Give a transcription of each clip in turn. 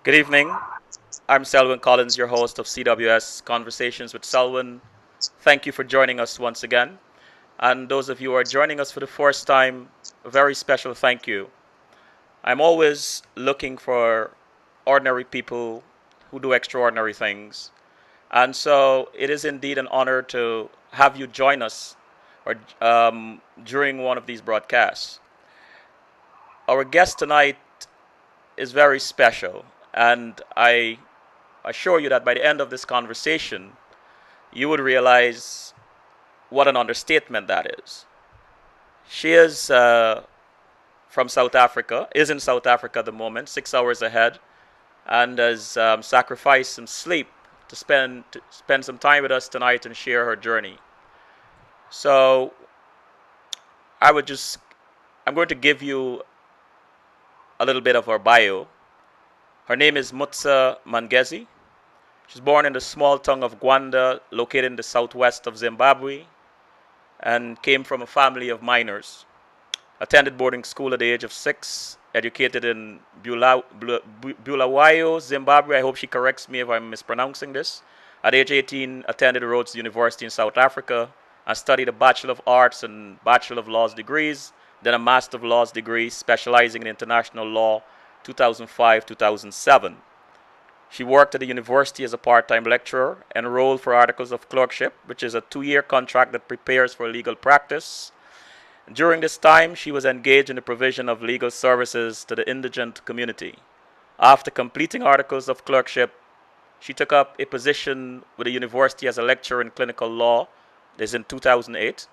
Good evening. I'm Selwyn Collins, your host of CWS Conversations with Selwyn. Thank you for joining us once again. And those of you who are joining us for the first time, a very special thank you. I'm always looking for ordinary people who do extraordinary things. And so it is indeed an honor to have you join us during one of these broadcasts. Our guest tonight is very special, and I assure you that by the end of this conversation, you would realize what an understatement that is. She is from South Africa, is in South Africa at the moment, 6 hours ahead, and has sacrificed some sleep to spend some time with us tonight and share her journey. So I would just I'm going to give you a little bit of her bio. Her name is Mutsa Mangezi. She's born in the small town of Gwanda, located in the southwest of Zimbabwe, and came from a family of miners. Attended boarding school at the age of 6, educated in Bulawayo, Zimbabwe. I hope she corrects me if I'm mispronouncing this. At age 18, attended Rhodes University in South Africa and studied a Bachelor of Arts and Bachelor of Laws degrees, then a Master of Laws degree specializing in international law 2005-2007. She worked at the university as a part-time lecturer, enrolled for articles of clerkship, which is a 2-year contract that prepares for legal practice. During this time, she was engaged in the provision of legal services to the indigent community. After completing articles of clerkship, she took up a position with the university as a lecturer in clinical law, this in 2008,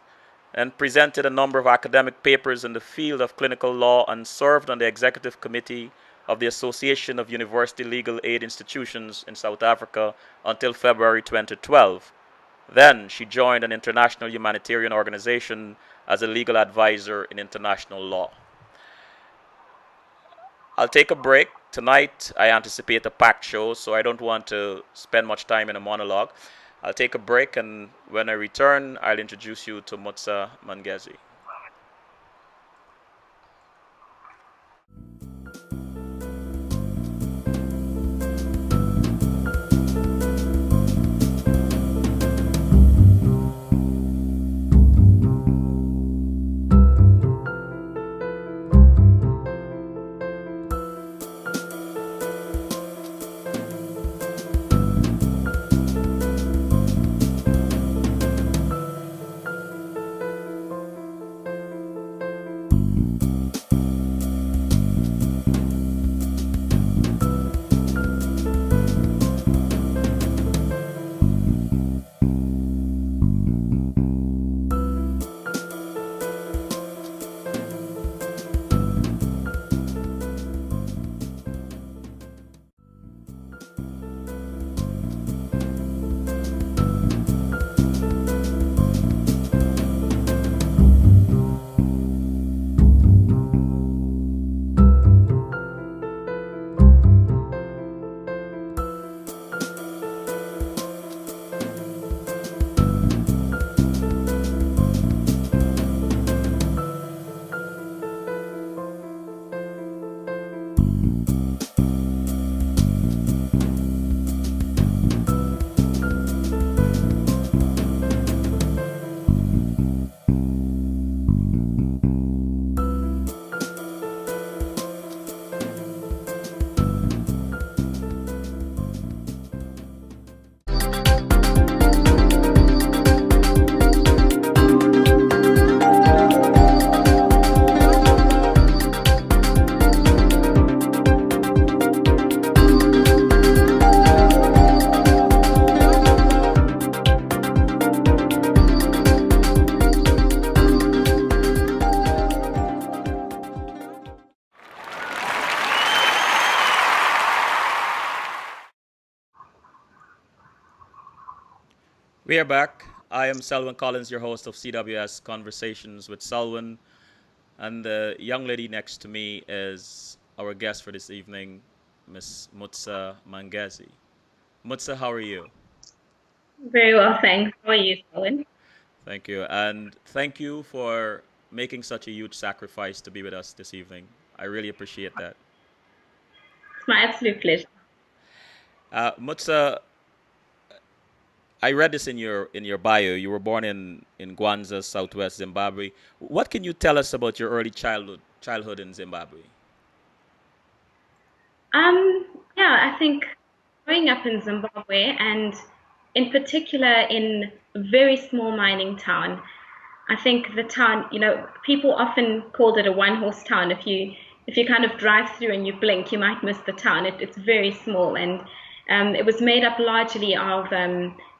and presented a number of academic papers in the field of clinical law and served on the executive committee of the Association of University Legal Aid Institutions in South Africa until February 2012. Then she joined an international humanitarian organization as a legal advisor in international law. I'll take a break. Tonight, I anticipate a packed show, so I don't want to spend much time in a monologue. I'll take a break, and when I return, I'll introduce you to Mutsa Mangezi. We are back. I am Selwyn Collins, your host of CWS Conversations with Selwyn, and the young lady next to me is our guest for this evening, Miss Mutsa Mangezi. Mutsa, how are you? Very well, thanks. How are you, Colin? Thank you, and thank you for making such a huge sacrifice to be with us this evening. I really appreciate that. It's my absolute pleasure. Mutsa, I read this in your bio. You were born in Gwanza, Southwest Zimbabwe. What can you tell us about your early childhood in Zimbabwe? Um, yeah, I think growing up in Zimbabwe and in particular in a very small mining town, I think the town, people often called it a one-horse town. If you kind of drive through and you blink, you might miss the town. It's very small, and it was made up largely of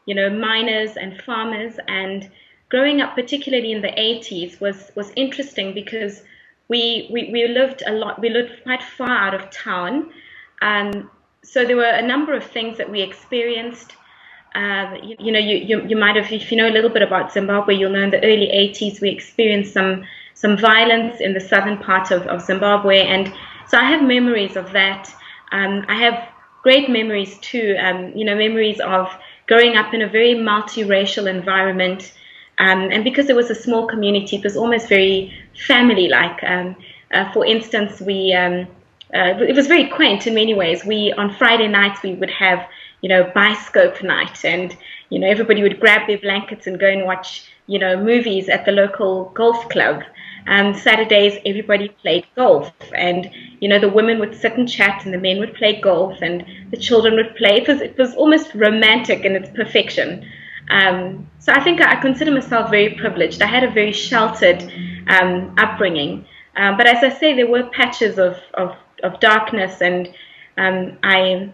miners and farmers. And growing up, particularly in the 80s, was interesting because we lived a lot. We lived quite far out of town, so there were a number of things that we experienced. You might have, if you know a little bit about Zimbabwe, you'll know in the early 80s we experienced some violence in the southern part of Zimbabwe, and so I have memories of that. I have great memories too. Memories of growing up in a very multiracial environment, and because it was a small community, it was almost very family-like. For instance, it was very quaint in many ways. We on Friday nights we would have biscope night, and everybody would grab their blankets and go and watch movies at the local golf club. Saturdays everybody played golf, and the women would sit and chat, and the men would play golf, and the children would play. It was almost romantic in its perfection. So I think I consider myself very privileged. I had a very sheltered upbringing, but as I say, there were patches of darkness, and I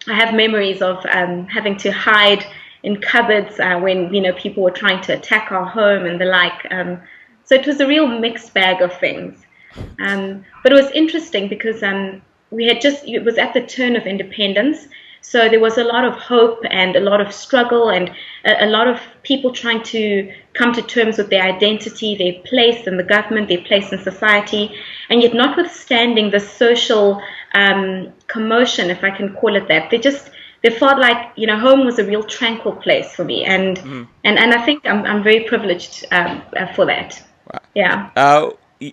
have memories of having to hide in cupboards when people were trying to attack our home and the like. So it was a real mixed bag of things. But it was interesting because it was at the turn of independence. So there was a lot of hope and a lot of struggle and a lot of people trying to come to terms with their identity, their place in the government, their place in society, and yet notwithstanding the social commotion, if I can call it that, they felt like home was a real tranquil place for me, and I think I'm very privileged for that. Wow. Yeah.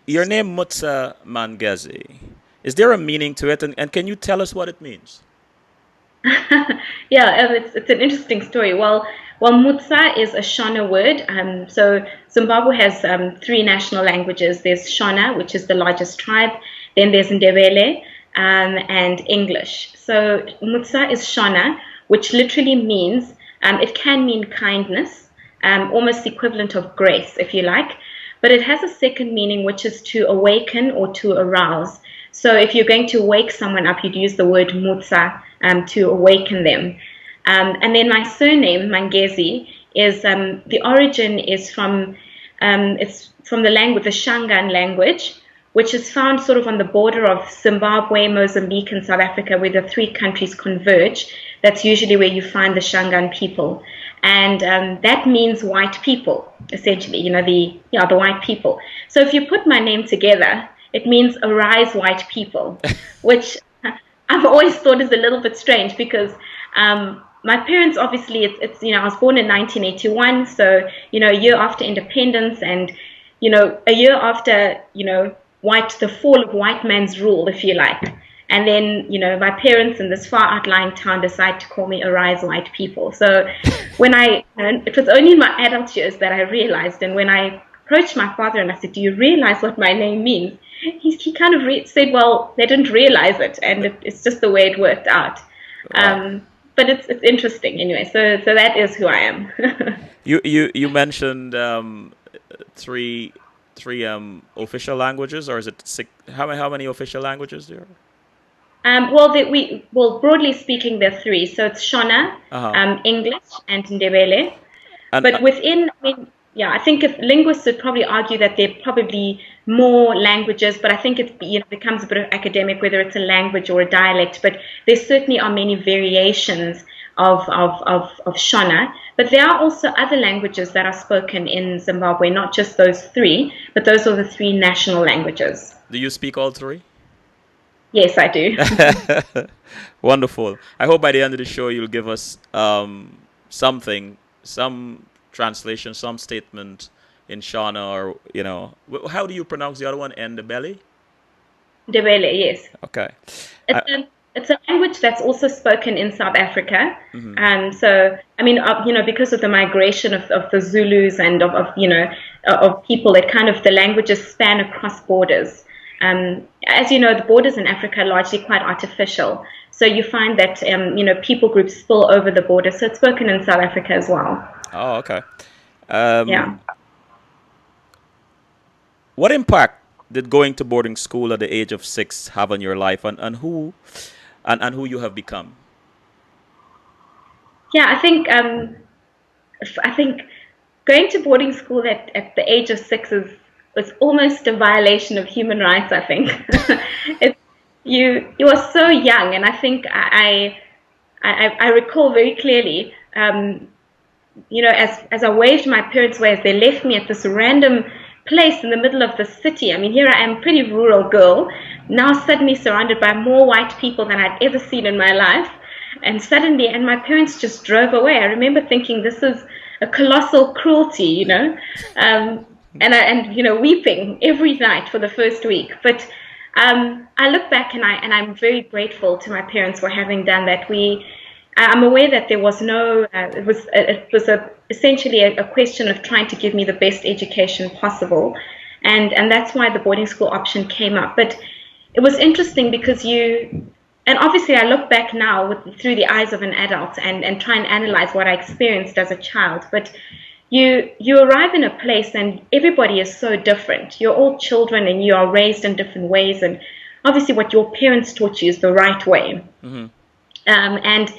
Your name Mutsa Mangezi. Is there a meaning to it, and can you tell us what it means? Yeah, it's an interesting story. Well, Mutsa is a Shona word. So Zimbabwe has three national languages. There's Shona, which is the largest tribe. Then there's Ndebele and English. So Mutsa is Shona, which literally means it can mean kindness, almost equivalent of grace, if you like. But it has a second meaning, which is to awaken or to arouse. So if you're going to wake someone up, you'd use the word Mutsa to awaken them. And then my surname, Mangezi, is the origin is from it's from the language, the Shangaan language, which is found sort of on the border of Zimbabwe, Mozambique, and South Africa, where the three countries converge. That's usually where you find the Shangaan people, and that means white people, essentially. The white people. So if you put my name together, it means arise, white people, which I've always thought is a little bit strange because my parents, obviously, it's I was born in 1981, so a year after independence, and a year after the fall of white man's rule, if you like. And then my parents in this far outlying town decide to call me arise, white people. So it was only in my adult years that I realized, and when I approached my father and I said, "Do you realize what my name means?" He kind of said, "Well, they didn't realize it, and it's just the way it worked out." Wow. But it's interesting anyway. So that is who I am. You mentioned three official languages, or is it six? How many official languages there Broadly speaking, there are three. So it's Shona, are? Uh-huh. English, and Ndebele. And But within, yeah, I think if linguists would probably argue that there are probably more languages, but I think it becomes a bit of academic whether it's a language or a dialect. But there certainly are many variations of Shona. But there are also other languages that are spoken in Zimbabwe, not just those three, but those are the three national languages. do you speak all three? Yes, I do. Wonderful. I hope by the end of the show you'll give us something, some translation, some statement in Shona, or how do you pronounce the other one? And the belly. Ndebele, yes. Okay. It's I, It's a language that's also spoken in South Africa. Hmm. So, I mean, because of the migration of the Zulus and of people, it kind of, the languages span across borders. As you know, the borders in Africa are largely quite artificial. So you find that, people groups spill over the border. So it's spoken in South Africa as well. Oh, okay. Um, Yeah. what impact did going to boarding school at the age of 6 have on your life, and who you have become? Yeah, I think going to boarding school at the age of 6 was almost a violation of human rights, I think. It's, you are so young, and I think I recall very clearly, as I waved my parents away as they left me at this random place in the middle of the city. I mean, here I am, pretty rural girl, now suddenly surrounded by more white people than I'd ever seen in my life. And my parents just drove away. I remember thinking, this is a colossal cruelty. Weeping every night for the first week. But I look back, and I'm very grateful to my parents for having done that. I'm aware that there was no, essentially a question of trying to give me the best education possible. And that's why the boarding school option came up. But it was interesting because and obviously I look back now through the eyes of an adult and try and analyze what I experienced as a child. But you arrive in a place and everybody is so different. You're all children and you are raised in different ways. And obviously what your parents taught you is the right way. Hmm. And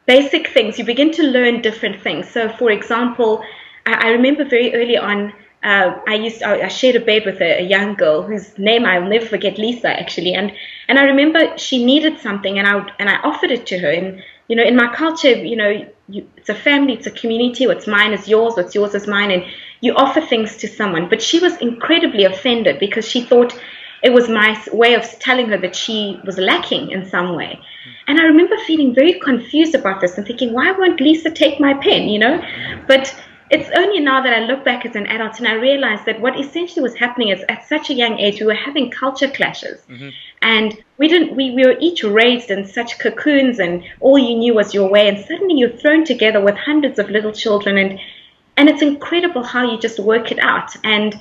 basic things, you begin to learn different things. So, for example, I remember very early on, I shared a bed with a young girl whose name I'll never forget, Lisa, actually. And I remember she needed something, and I offered it to her. And in my culture, it's a family, it's a community. What's mine is yours, what's yours is mine, and you offer things to someone. But she was incredibly offended because she thought it was my way of telling her that she was lacking in some way. And I remember feeling very confused about this and thinking, why won't Lisa take my pen? But it's only now that I look back as an adult and I realize that what essentially was happening is at such a young age, we were having culture clashes. Hmm. And we were each raised in such cocoons, and all you knew was your way. And suddenly you're thrown together with hundreds of little children, and it's incredible how you just work it out. And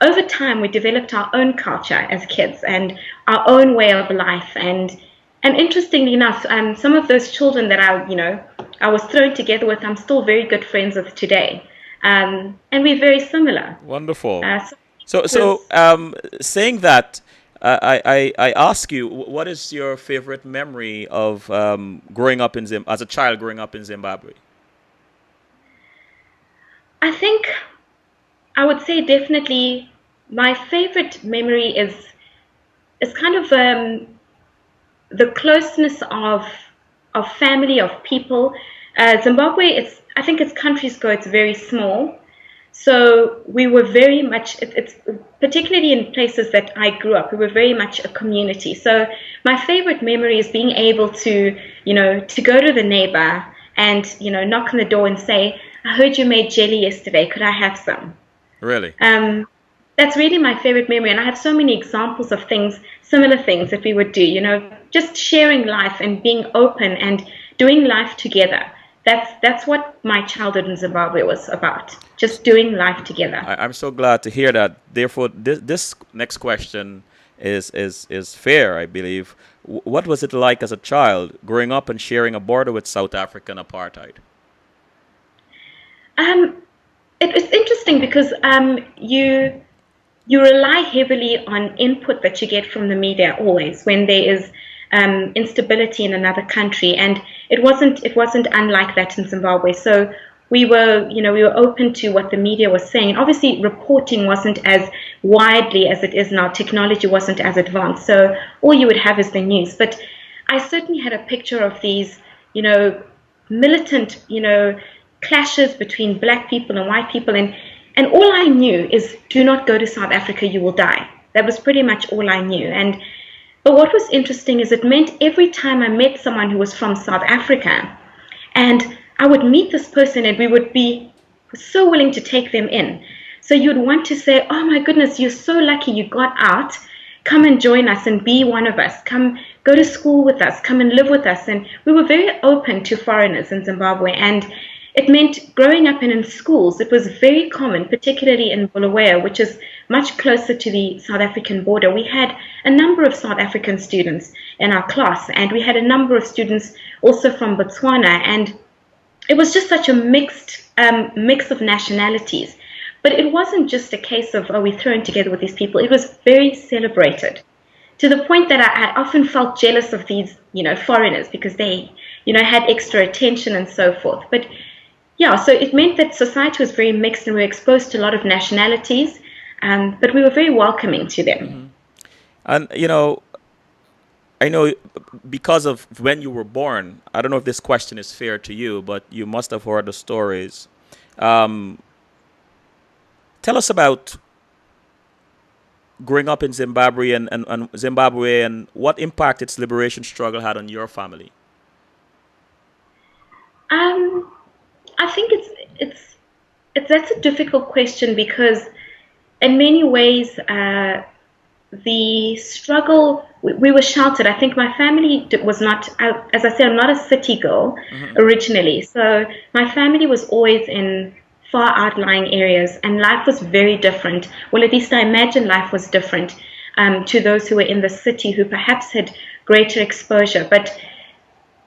over time, we developed our own culture as kids and our own way of life. And interestingly enough, some of those children that I was thrown together with, I'm still very good friends with today. And we're very similar. Wonderful. So So, it was, so saying that, I ask you, what is your favorite memory of growing up in as a child growing up in Zimbabwe? I think I would say definitely my favorite memory is kind of the closeness of family, of people. Zimbabwe, I think its countries go, it's very small. So we were very much, it's particularly in places that I grew up, we were very much a community. So my favorite memory is being able to go to the neighbor and, knock on the door and say, I heard you made jelly yesterday, could I have some? Really? Um, that's really my favorite memory. And I have so many examples of similar things that we would do, just sharing life and being open and doing life together. That's what my childhood in Zimbabwe was about, just doing life together. I'm so glad to hear that. Therefore, this next question is fair, I believe. What was it like as a child growing up and sharing a border with South African apartheid? Um, it's interesting because you rely heavily on input that you get from the media always when there is instability in another country, and it wasn't unlike that in Zimbabwe. So we were open to what the media was saying. Obviously, reporting wasn't as widely as it is now. Technology wasn't as advanced, so all you would have is the news. But I certainly had a picture of these, militant, clashes between black people and white people, and all I knew is, do not go to South Africa, you will die. That was pretty much all I knew. But what was interesting is it meant every time I met someone who was from South Africa, and I would meet this person and we would be so willing to take them in. So you'd want to say, oh my goodness, you're so lucky you got out. come and join us and be one of us. Come, go to school with us. Come and live with us. And we were very open to foreigners in Zimbabwe. And it meant growing up in schools, it was very common, particularly in Bulawayo, which is much closer to the South African border. We had a number of South African students in our class, and we had a number of students also from Botswana. And it was just such a mix of nationalities. But it wasn't just a case of, oh, we're thrown together with these people. It was very celebrated, to the point that I often felt jealous of these, foreigners, because they, had extra attention and so forth. But yeah, so it meant that society was very mixed, and we were exposed to a lot of nationalities, but we were very welcoming to them. Mm-hmm. And, I know because of when you were born, I don't know if this question is fair to you, but you must have heard the stories. Um, Tell us about growing up in Zimbabwe and Zimbabwe, and what impact its liberation struggle had on your family. Um, I think it's that's a difficult question, because in many ways, the struggle, we were sheltered. I think my family was not, as I said, I'm not a city girl Mm-hmm. originally. So my family was always in far outlying areas, and life was very different. Well, at least I imagine life was different to those who were in the city, who perhaps had greater exposure. But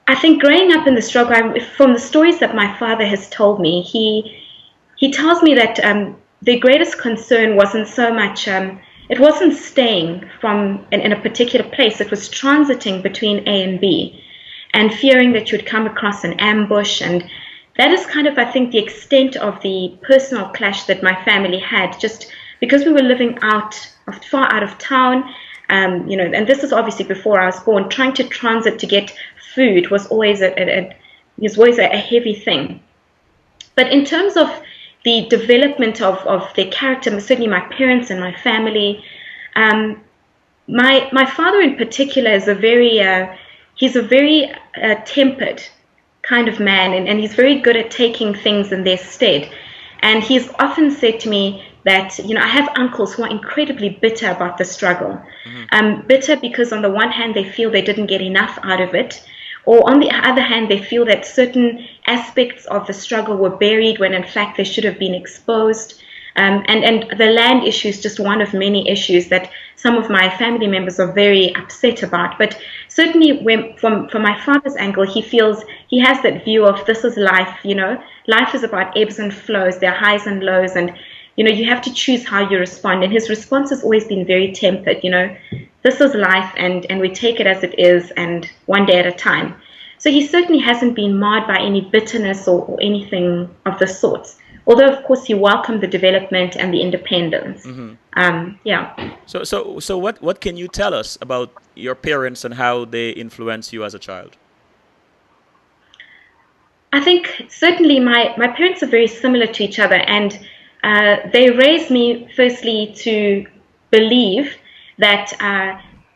I think growing up in the struggle, from the stories that my father has told me, he tells me that their greatest concern wasn't so much, it wasn't staying in a particular place. It was transiting between A and B, and fearing that you'd come across an ambush. And that is kind of, I think, the extent of the personal clash that my family had, just because we were living far out of town. And this is obviously before I was born. Trying to transit to get food was always a heavy thing. But in terms of the development of their character, certainly my parents and my family, my father in particular is he's a very tempered kind of man, and he's very good at taking things in their stead. And he's often said to me that, I have uncles who are incredibly bitter about the struggle. Mm-hmm. Bitter because on the one hand, they feel they didn't get enough out of it. Or on the other hand, they feel that certain aspects of the struggle were buried when in fact they should have been exposed. And the land issue is just one of many issues that some of my family members are very upset about. But certainly from my father's angle, he has that view of, this is life, life is about ebbs and flows, there are highs and lows, and you have to choose how you respond. And his response has always been very tempered, this is life, and we take it as it is, and one day at a time. So he certainly hasn't been marred by any bitterness or anything of the sort. Although, of course, he welcomed the development and the independence. Mm-hmm. Yeah. So what can you tell us about your parents and how they influence you as a child? I think certainly my parents are very similar to each other, and they raised me firstly to believe that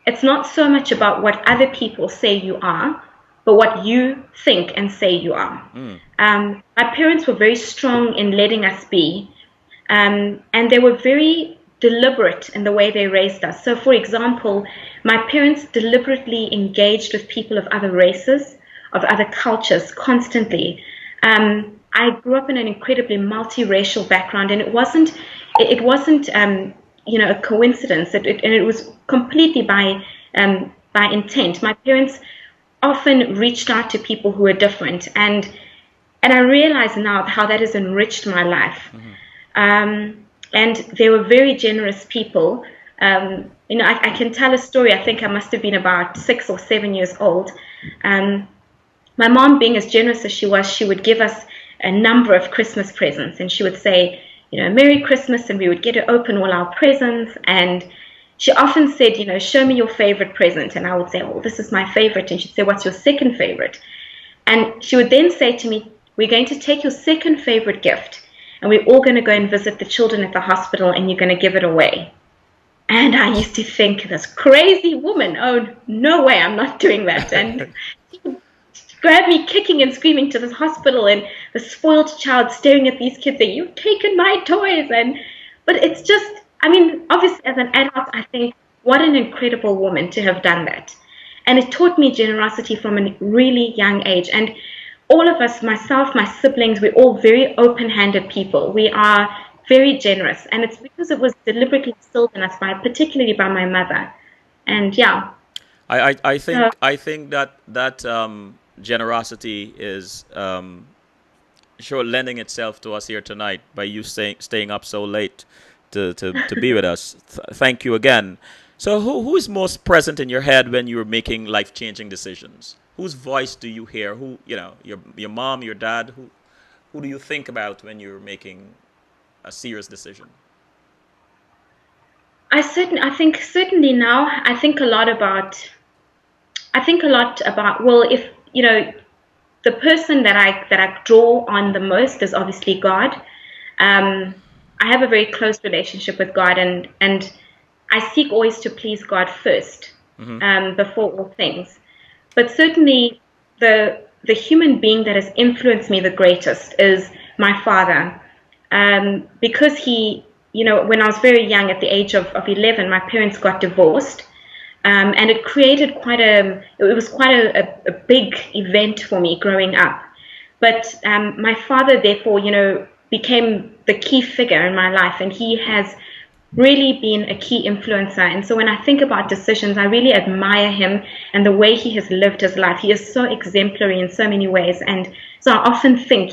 it's not so much about what other people say you are, but what you think and say you are. Mm. My parents were very strong in letting us be, and they were very deliberate in the way they raised us. So, for example, my parents deliberately engaged with people of other races, of other cultures, constantly. I grew up in an incredibly multiracial background, and it wasn't a coincidence. It was completely by intent. My parents often reached out to people who were different, and I realize now how that has enriched my life. Mm-hmm. And they were very generous people. I can tell a story. I think I must have been about 6 or 7 years old. My mom, being as generous as she was, she would give us a number of Christmas presents, and she would say, Merry Christmas, and we would get to open all our presents. And she often said, show me your favorite present. And I would say, oh, this is my favorite. And she'd say, what's your second favorite? And she would then say to me, we're going to take your second favorite gift, and we're all going to go and visit the children at the hospital, and you're going to give it away. And I used to think, this crazy woman, oh, no way, I'm not doing that. And she would grab me kicking and screaming to this hospital, and the spoiled child staring at these kids saying, you've taken my toys. But it's just, obviously as an adult, I think what an incredible woman to have done that. And it taught me generosity from a really young age. And all of us, myself, my siblings, we're all very open-handed people. We are very generous. And it's because it was deliberately instilled in us, particularly by my mother. And yeah. So I think that generosity is sure lending itself to us here tonight by you staying up so late to be with us. Thank you again. So who is most present in your head when you're making life changing decisions? Whose voice do you hear? Who, your mom, your dad? Who do you think about when you're making a serious decision? I think certainly now I think a lot about, well, if the person that I draw on the most is obviously God. I have a very close relationship with God, and I seek always to please God first, Mm-hmm. before all things. But certainly the human being that has influenced me the greatest is my father, because when I was very young, at the age of 11, my parents got divorced. And it created it was quite a big event for me growing up. But my father, therefore, became the key figure in my life, and he has really been a key influencer. And so when I think about decisions, I really admire him and the way he has lived his life. He is so exemplary in so many ways. And so I often think,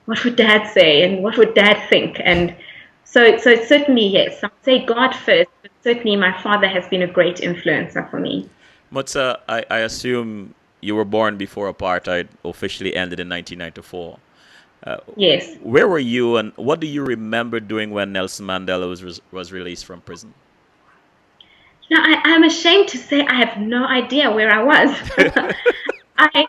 what would Dad say and what would Dad think? And so certainly, yes, I'd say God first, but certainly my father has been a great influencer for me. Mutsa, I assume you were born before apartheid officially ended in 1994. Uh, Yes. where were you, and what do you remember doing when Nelson Mandela was released from prison? I'm ashamed to say I have no idea where I was. I,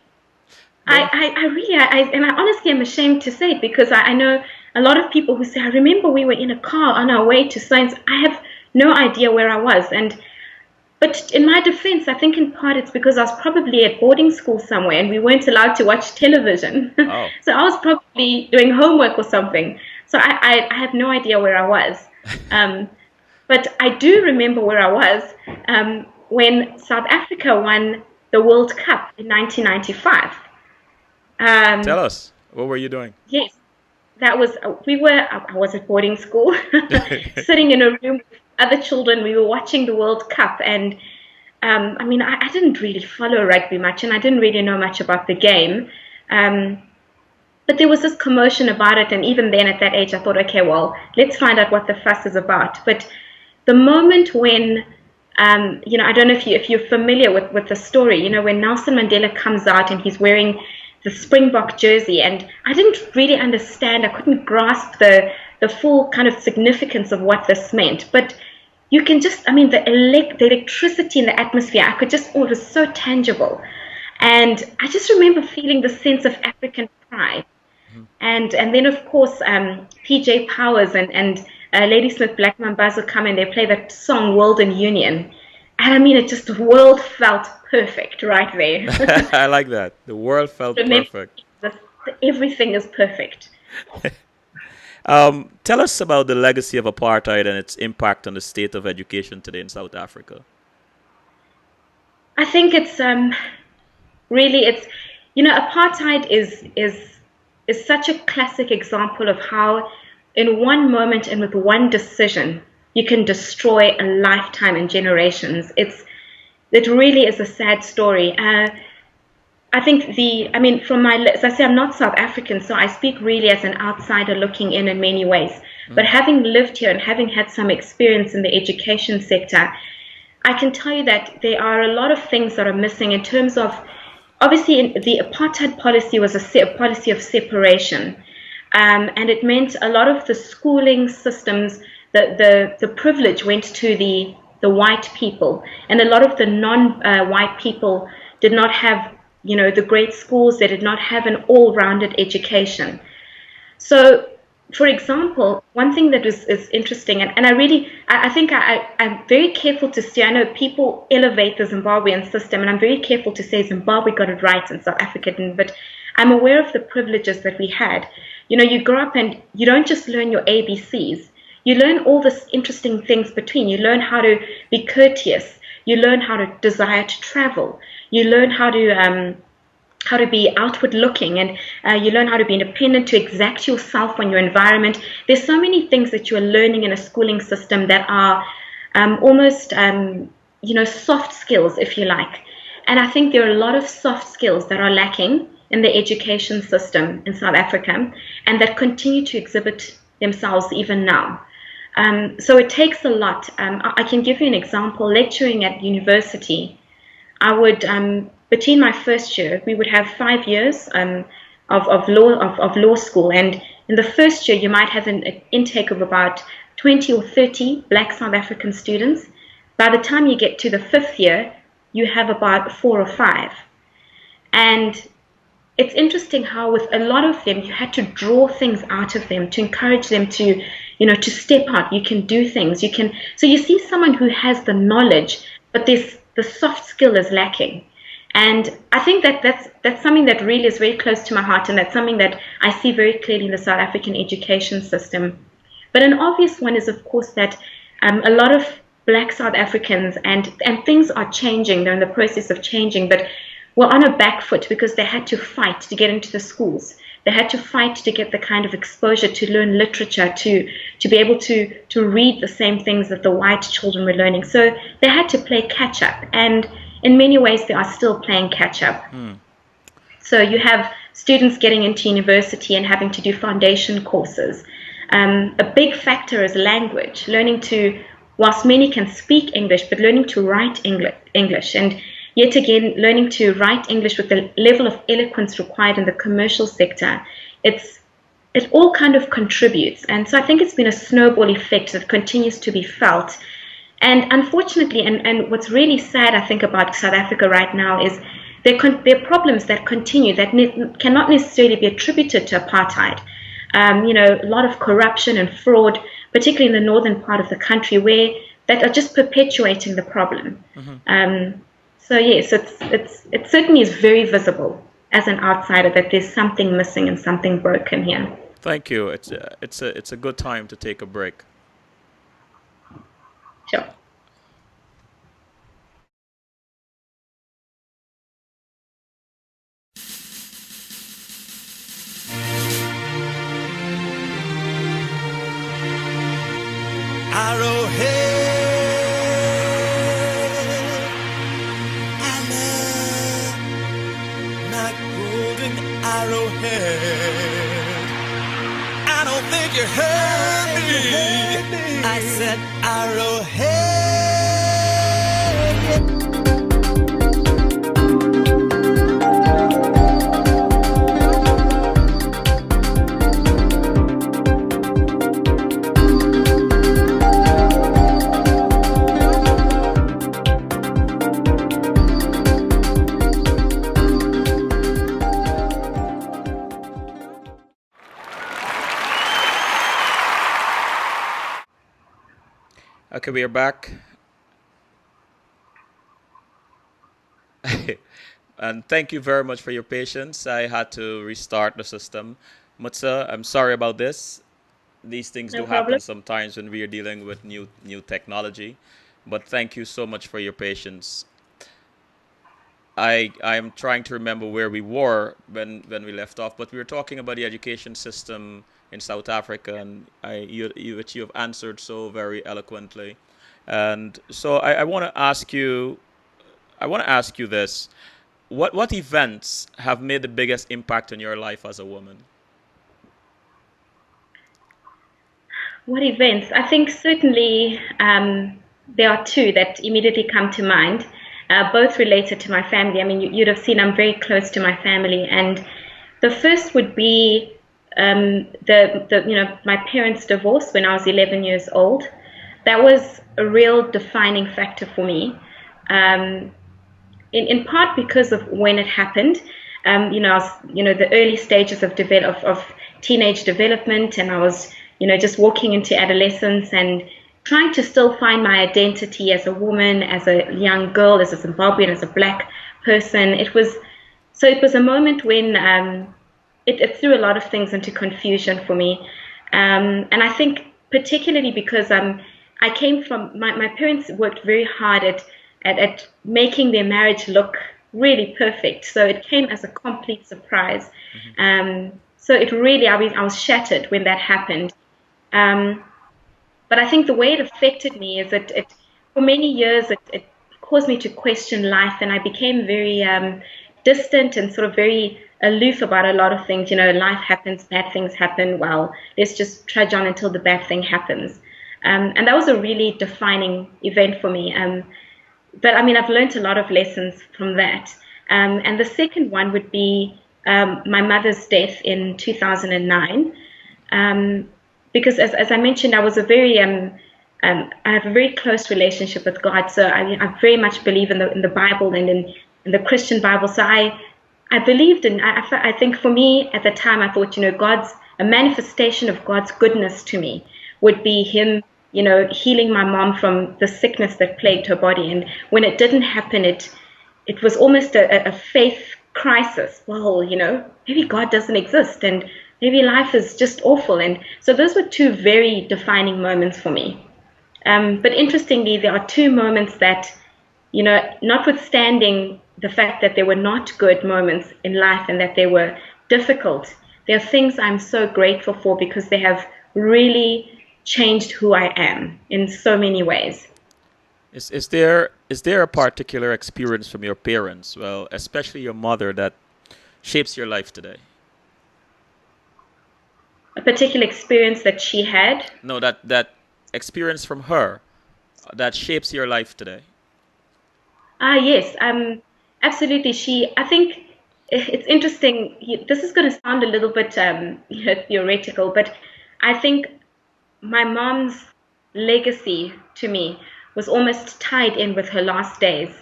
No. and I honestly am ashamed to say it, because I know a lot of people who say, I remember we were in a car on our way to science. I have no idea where I was. But in my defense, I think in part it's because I was probably at boarding school somewhere and we weren't allowed to watch television. Oh. So I was probably doing homework or something. So I have no idea where I was. Um, but I do remember where I was, when South Africa won the World Cup in 1995. Tell Um, us, what were you doing? yes, I was at boarding school, sitting in a room with other children. We were watching the World Cup, and I didn't really follow rugby much, and I didn't really know much about the game. Um, but there was this commotion about it, and even then at that age, I thought, okay, well, let's find out what the fuss is about. But the moment when, I don't know if you're familiar with the story, when Nelson Mandela comes out and he's wearing the Springbok jersey, and I didn't really understand, I couldn't grasp the full kind of significance of what this meant. But you can just, the electricity in the atmosphere, it was so tangible. And I just remember feeling the sense of African pride. Mhm. And then, of course, PJ Powers and Ladysmith Black Mambazo come and they play that song, World in Union. And the world felt perfect right there. I like that. The world felt Remember, perfect. everything is perfect. Tell us about the legacy of apartheid and its impact on the state of education today in South Africa. I think it's really apartheid is such a classic example of how in one moment and with one decision you can destroy a lifetime and generations. It really is a sad story. I think as I say, I'm not South African, so I speak really as an outsider looking in many ways. But having lived here and having had some experience in the education sector, I can tell you that there are a lot of things that are missing in terms of, obviously, the apartheid policy was a policy of separation. And it meant a lot of the schooling systems, the privilege went to the white people, and a lot of the non-white people did not have, the great schools. They did not have an all-rounded education. So, for example, one thing that is interesting, and I think I'm very careful to say, I know people elevate the Zimbabwean system, and I'm very careful to say Zimbabwe got it right and South Africa didn't, but I'm aware of the privileges that we had. You grow up and you don't just learn your ABCs. you learn all these interesting things between. You learn how to be courteous. You learn how to desire to travel. You learn how to be outward looking, and you learn how to be independent, to exact yourself on your environment. There's so many things that you are learning in a schooling system that are almost soft skills, if you like. And I think there are a lot of soft skills that are lacking in the education system in South Africa, and that continue to exhibit themselves even now. So it takes a lot. I can give you an example. Lecturing at university, I would, between my first year, we would have 5 years of law school, and in the first year you might have an intake of about 20 or 30 Black South African students. By the time you get to the 5th year, you have about 4 or 5. And it's interesting how with a lot of them, you had to draw things out of them to encourage them to, to step out. You can do things. So you see someone who has the knowledge, but the soft skill is lacking. And I think that's something that really is very close to my heart, and that's something that I see very clearly in the South African education system. But an obvious one is, of course, that a lot of Black South Africans, and things are changing, they're in the process of changing, but were on a back foot because they had to fight to get into the schools. They had to fight to get the kind of exposure to learn literature, to be able to read the same things that the white children were learning. So they had to play catch up, and in many ways they are still playing catch up. So you have students getting into university and having to do foundation courses. A big factor is language, learning to, whilst many can speak English, but learning to write English. And yet again, learning to write English with the level of eloquence required in the commercial sector, it all kind of contributes. And so I think it's been a snowball effect that continues to be felt. And unfortunately, and what's really sad, I think, about South Africa right now is there are problems that continue that cannot necessarily be attributed to apartheid. A lot of corruption and fraud, particularly in the northern part of the country, where that are just perpetuating the problem. So yes, it certainly is very visible as an outsider that there's something missing and something broken here. Thank you. It's a good time to take a break. Sure. I don't think you heard me. I said Arrowhead. Okay, we are back. And thank you very much for your patience. I had to restart the system. Mutsa, I'm sorry about this. These things do happen sometimes when we are dealing with new technology. But thank you so much for your patience. I'm trying to remember where we were when we left off, but we were talking about the education system in South Africa, and which you have answered so very eloquently. And so I want to ask you this: what events have made the biggest impact on your life as a woman? What events? I think certainly there are two that immediately come to mind, both related to my family. I mean, you'd have seen I'm very close to my family, and the first would be my parents' divorce when I was 11 years old. That was a real defining factor for me, in part because of when it happened. I was, the early stages of teenage development, and I was, just walking into adolescence and trying to still find my identity as a woman, as a young girl, as a Zimbabwean, as a Black person. It was a moment when it threw a lot of things into confusion for me. And I think particularly because I came from my parents worked very hard at making their marriage look really perfect. So it came as a complete surprise. So it really, I was shattered when that happened. But I think the way it affected me is that for many years, it caused me to question life, and I became very distant and sort of very aloof about a lot of things. You know, life happens, bad things happen. Well, let's just trudge on until the bad thing happens. And that was a really defining event for me. But I mean, I've learned a lot of lessons from that. And the second one would be my mother's death in 2009. Because as I mentioned, I was a very I have a very close relationship with God. So I very much believe in the Bible and in the Christian Bible. So I believed in. I think for me at the time, I thought, you know, a manifestation of God's goodness to me would be Him, you know, healing my mom from the sickness that plagued her body. And when it didn't happen, it was almost a faith crisis. Well, you know, maybe God doesn't exist, and maybe life is just awful. And so those were two very defining moments for me. But interestingly, there are two moments that, you know, notwithstanding the fact that there were not good moments in life and that they were difficult, there are things I'm so grateful for because they have really changed who I am in so many ways. Is there a particular experience from your parents, well, especially your mother, that shapes your life today? A particular experience that she had? No, that experience from her that shapes your life today. Yes, absolutely. I think it's interesting. This is going to sound a little bit you know, theoretical, but I think my mom's legacy to me was almost tied in with her last days.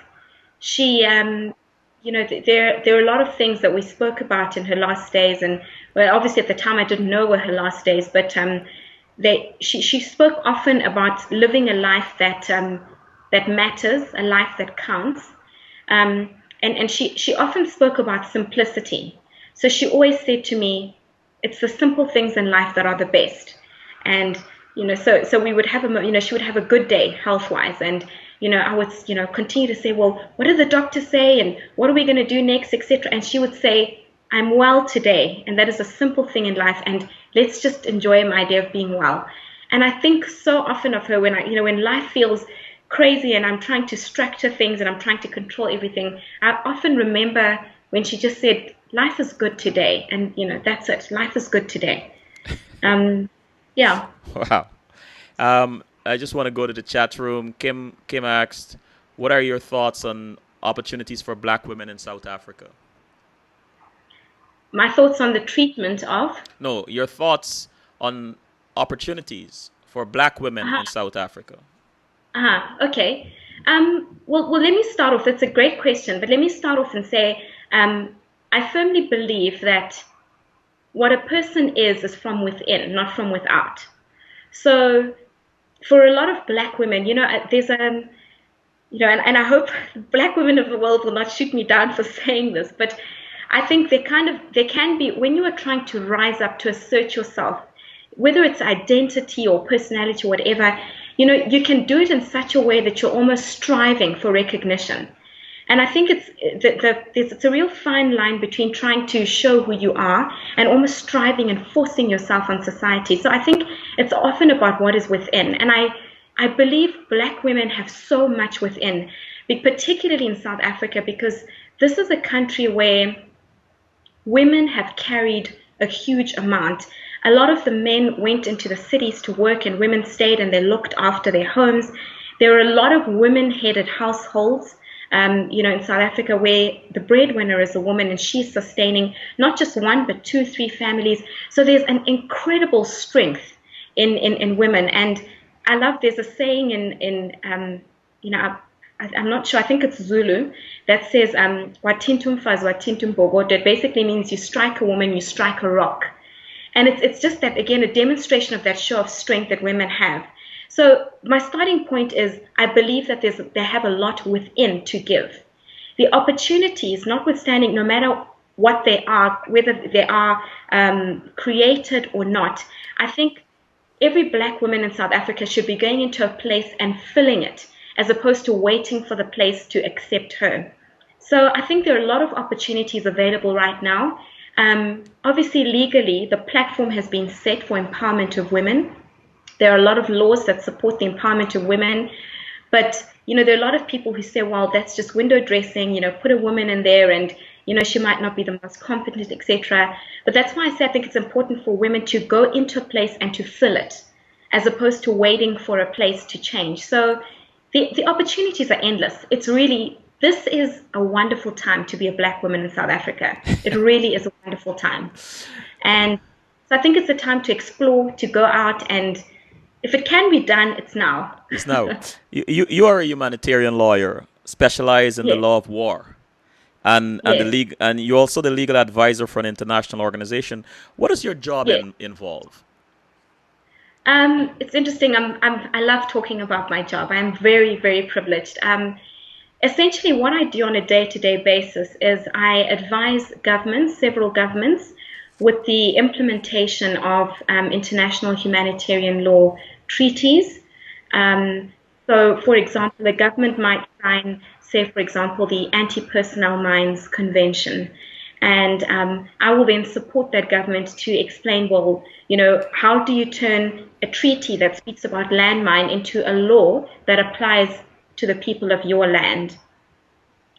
She, you know, there are a lot of things that we spoke about in her last days, and well, obviously at the time I didn't know were her last days, but she spoke often about living a life that that matters, a life that counts, and she often spoke about simplicity. So she always said to me, "It's the simple things in life that are the best," and you know, so we would have you know, she would have a good day health-wise, and you know, I would, you know, continue to say, well, what did the doctor say, and what are we going to do next, etc. And she would say, I'm well today, and that is a simple thing in life, and let's just enjoy my idea of being well. And I think so often of her when you know, when life feels crazy and I'm trying to structure things and I'm trying to control everything, I often remember when she just said, life is good today, and you know, that's it. Life is good today. Yeah. Wow. I just want to go to the chat room. Kim asked, what are your thoughts on opportunities for Black women in South Africa? My thoughts on the treatment of? No, your thoughts on opportunities for Black women in South Africa. Okay. Well, let me start off. It's a great question, but let me start off and say, I firmly believe that what a person is from within, not from without. So for a lot of Black women, you know, there's you know, and I hope Black women of the world will not shoot me down for saying this, but I think there can be, when you are trying to rise up to assert yourself, whether it's identity or personality or whatever, you know, you can do it in such a way that you're almost striving for recognition. And I think it's a real fine line between trying to show who you are and almost striving and forcing yourself on society. So I think it's often about what is within. And I believe Black women have so much within, particularly in South Africa, because this is a country where women have carried a huge amount. A lot of the men went into the cities to work and women stayed and they looked after their homes. There are a lot of women-headed households, you know, in South Africa, where the breadwinner is a woman and she's sustaining not just one, but 2, 3 families. So there's an incredible strength in women. And I love, there's a saying in you know, I'm not sure, I think it's Zulu, that says, "Watintum faz watintum bogo." That basically means you strike a woman, you strike a rock. And it's just that, again, a demonstration of that show of strength that women have. So my starting point is, I believe that they have a lot within to give. The opportunities, notwithstanding, no matter what they are, whether they are created or not, I think every black woman in South Africa should be going into a place and filling it, as opposed to waiting for the place to accept her. So I think there are a lot of opportunities available right now. Obviously, legally, the platform has been set for empowerment of women. There are a lot of laws that support the empowerment of women. But, there are a lot of people who say, well, that's just window dressing, put a woman in there and, she might not be the most competent, etc. But that's why I say I think it's important for women to go into a place and to fill it, as opposed to waiting for a place to change. So the opportunities are endless. This is a wonderful time to be a black woman in South Africa. It really is a wonderful time. And so I think it's a time to explore, to go out, and if it can be done, it's now. It's now. You are a humanitarian lawyer, specialized in the Yes. law of war, and Yes. and you're also the legal advisor for an international organization. What does your job Yes. involve? It's interesting. I love talking about my job. I'm very, very privileged. Essentially, what I do on a day-to-day basis is I advise governments, several governments, with the implementation of international humanitarian law treaties. So, for example, a government might sign, say, for example, the Anti-Personnel Mines Convention. And I will then support that government to explain, well, how do you turn a treaty that speaks about landmine into a law that applies to the people of your land?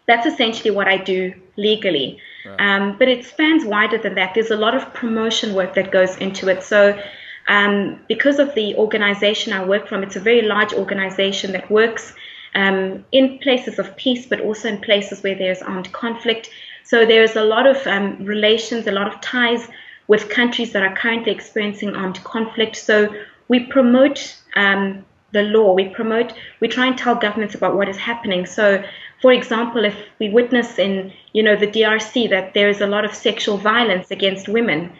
That's essentially what I do legally. Right. But it spans wider than that. There's a lot of promotion work that goes into it. So because of the organization I work from, it's a very large organization that works in places of peace, but also in places where there's armed conflict. So there's a lot of relations, a lot of ties with countries that are currently experiencing armed conflict. So we promote the law. We try and tell governments about what is happening. So, for example, if we witness in, the DRC that there is a lot of sexual violence against women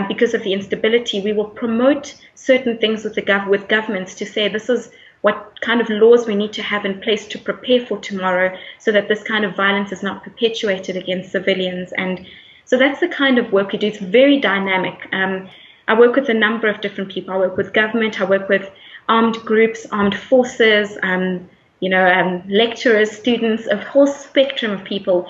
because of the instability, we will promote certain things with governments to say this is what kind of laws we need to have in place to prepare for tomorrow so that this kind of violence is not perpetuated against civilians. And so that's the kind of work we do. It's very dynamic. I work with a number of different people. I work with government. I work with armed groups, armed forces, lecturers, students, a whole spectrum of people.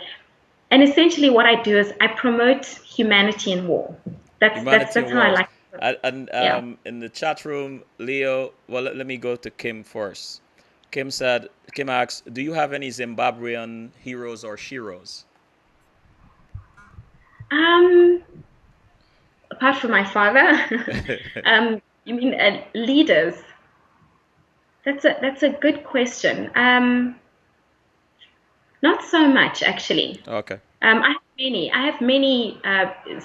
And essentially what I do is I promote humanity in war. That's how I like it. And Yeah. in the chat room, Leo, well, let me go to Kim first. Kim asked, do you have any Zimbabwean heroes or sheroes? Apart from my father, you mean leaders? That's a good question. Not so much, actually. Okay. I have many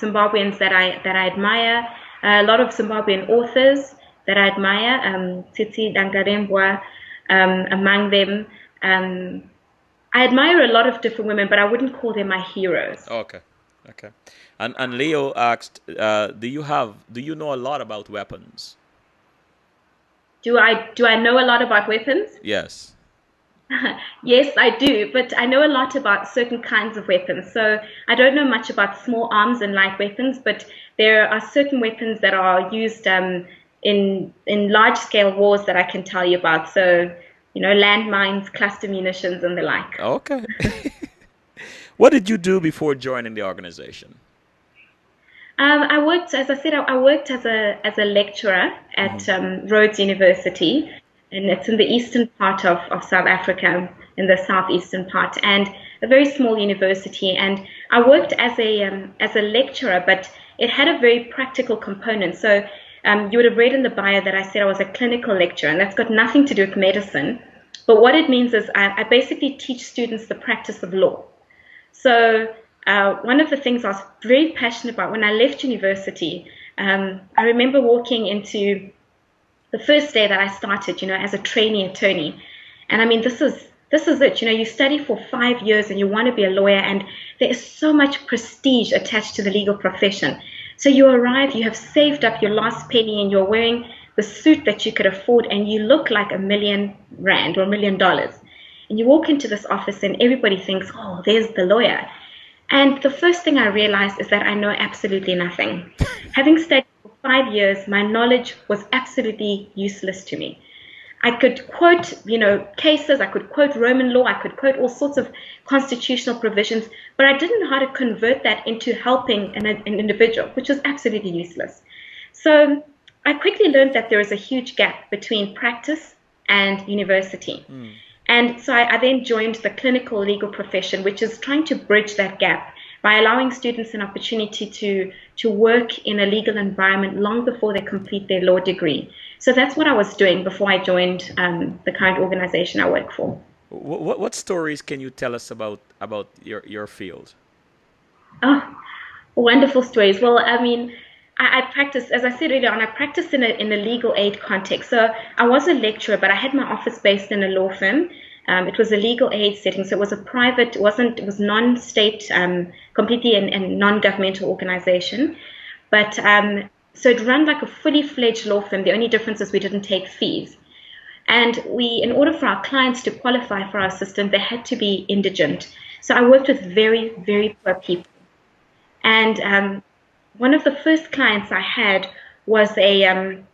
Zimbabweans that I admire. A lot of Zimbabwean authors that I admire. Tsitsi Dangarembwa, among them. I admire a lot of different women, but I wouldn't call them my heroes. Okay. And Leo asked, do you know a lot about weapons? Do I know a lot about weapons? Yes. Yes, I do, but I know a lot about certain kinds of weapons. So I don't know much about small arms and light weapons, but there are certain weapons that are used in large-scale wars that I can tell you about. So, landmines, cluster munitions, and the like. Okay. What did you do before joining the organization? I worked, as I said, I worked as a lecturer at Rhodes University, and it's in the eastern part of South Africa, in the southeastern part, and a very small university. And I worked as a lecturer, but it had a very practical component. So you would have read in the bio that I said I was a clinical lecturer, and that's got nothing to do with medicine. But what it means is I basically teach students the practice of law. So one of the things I was very passionate about when I left university, I remember walking into the first day that I started, as a trainee attorney. And I mean, this is it. You study for 5 years and you want to be a lawyer, and there is so much prestige attached to the legal profession. So you arrive, you have saved up your last penny, and you're wearing the suit that you could afford, and you look like R1 million or $1 million. And you walk into this office and everybody thinks, oh, there's the lawyer. And the first thing I realized is that I know absolutely nothing. Having studied for 5 years, my knowledge was absolutely useless to me. I could quote, cases, I could quote Roman law, I could quote all sorts of constitutional provisions, but I didn't know how to convert that into helping an individual, which was absolutely useless. So I quickly learned that there is a huge gap between practice and university. And so I then joined the clinical legal profession, which is trying to bridge that gap by allowing students an opportunity to work in a legal environment long before they complete their law degree. So that's what I was doing before I joined the current organization I work for. What stories can you tell us about your field? Oh, wonderful stories. Well, I mean, I practiced, as I said earlier on, I practiced in a legal aid context. So I was a lecturer, but I had my office based in a law firm. It was a legal aid setting, so it was a private, it was non-state, completely a non-governmental organization. But so it ran like a fully fledged law firm. The only difference is we didn't take fees. And in order for our clients to qualify for our system, they had to be indigent. So I worked with very, very poor people. And one of the first clients I had was a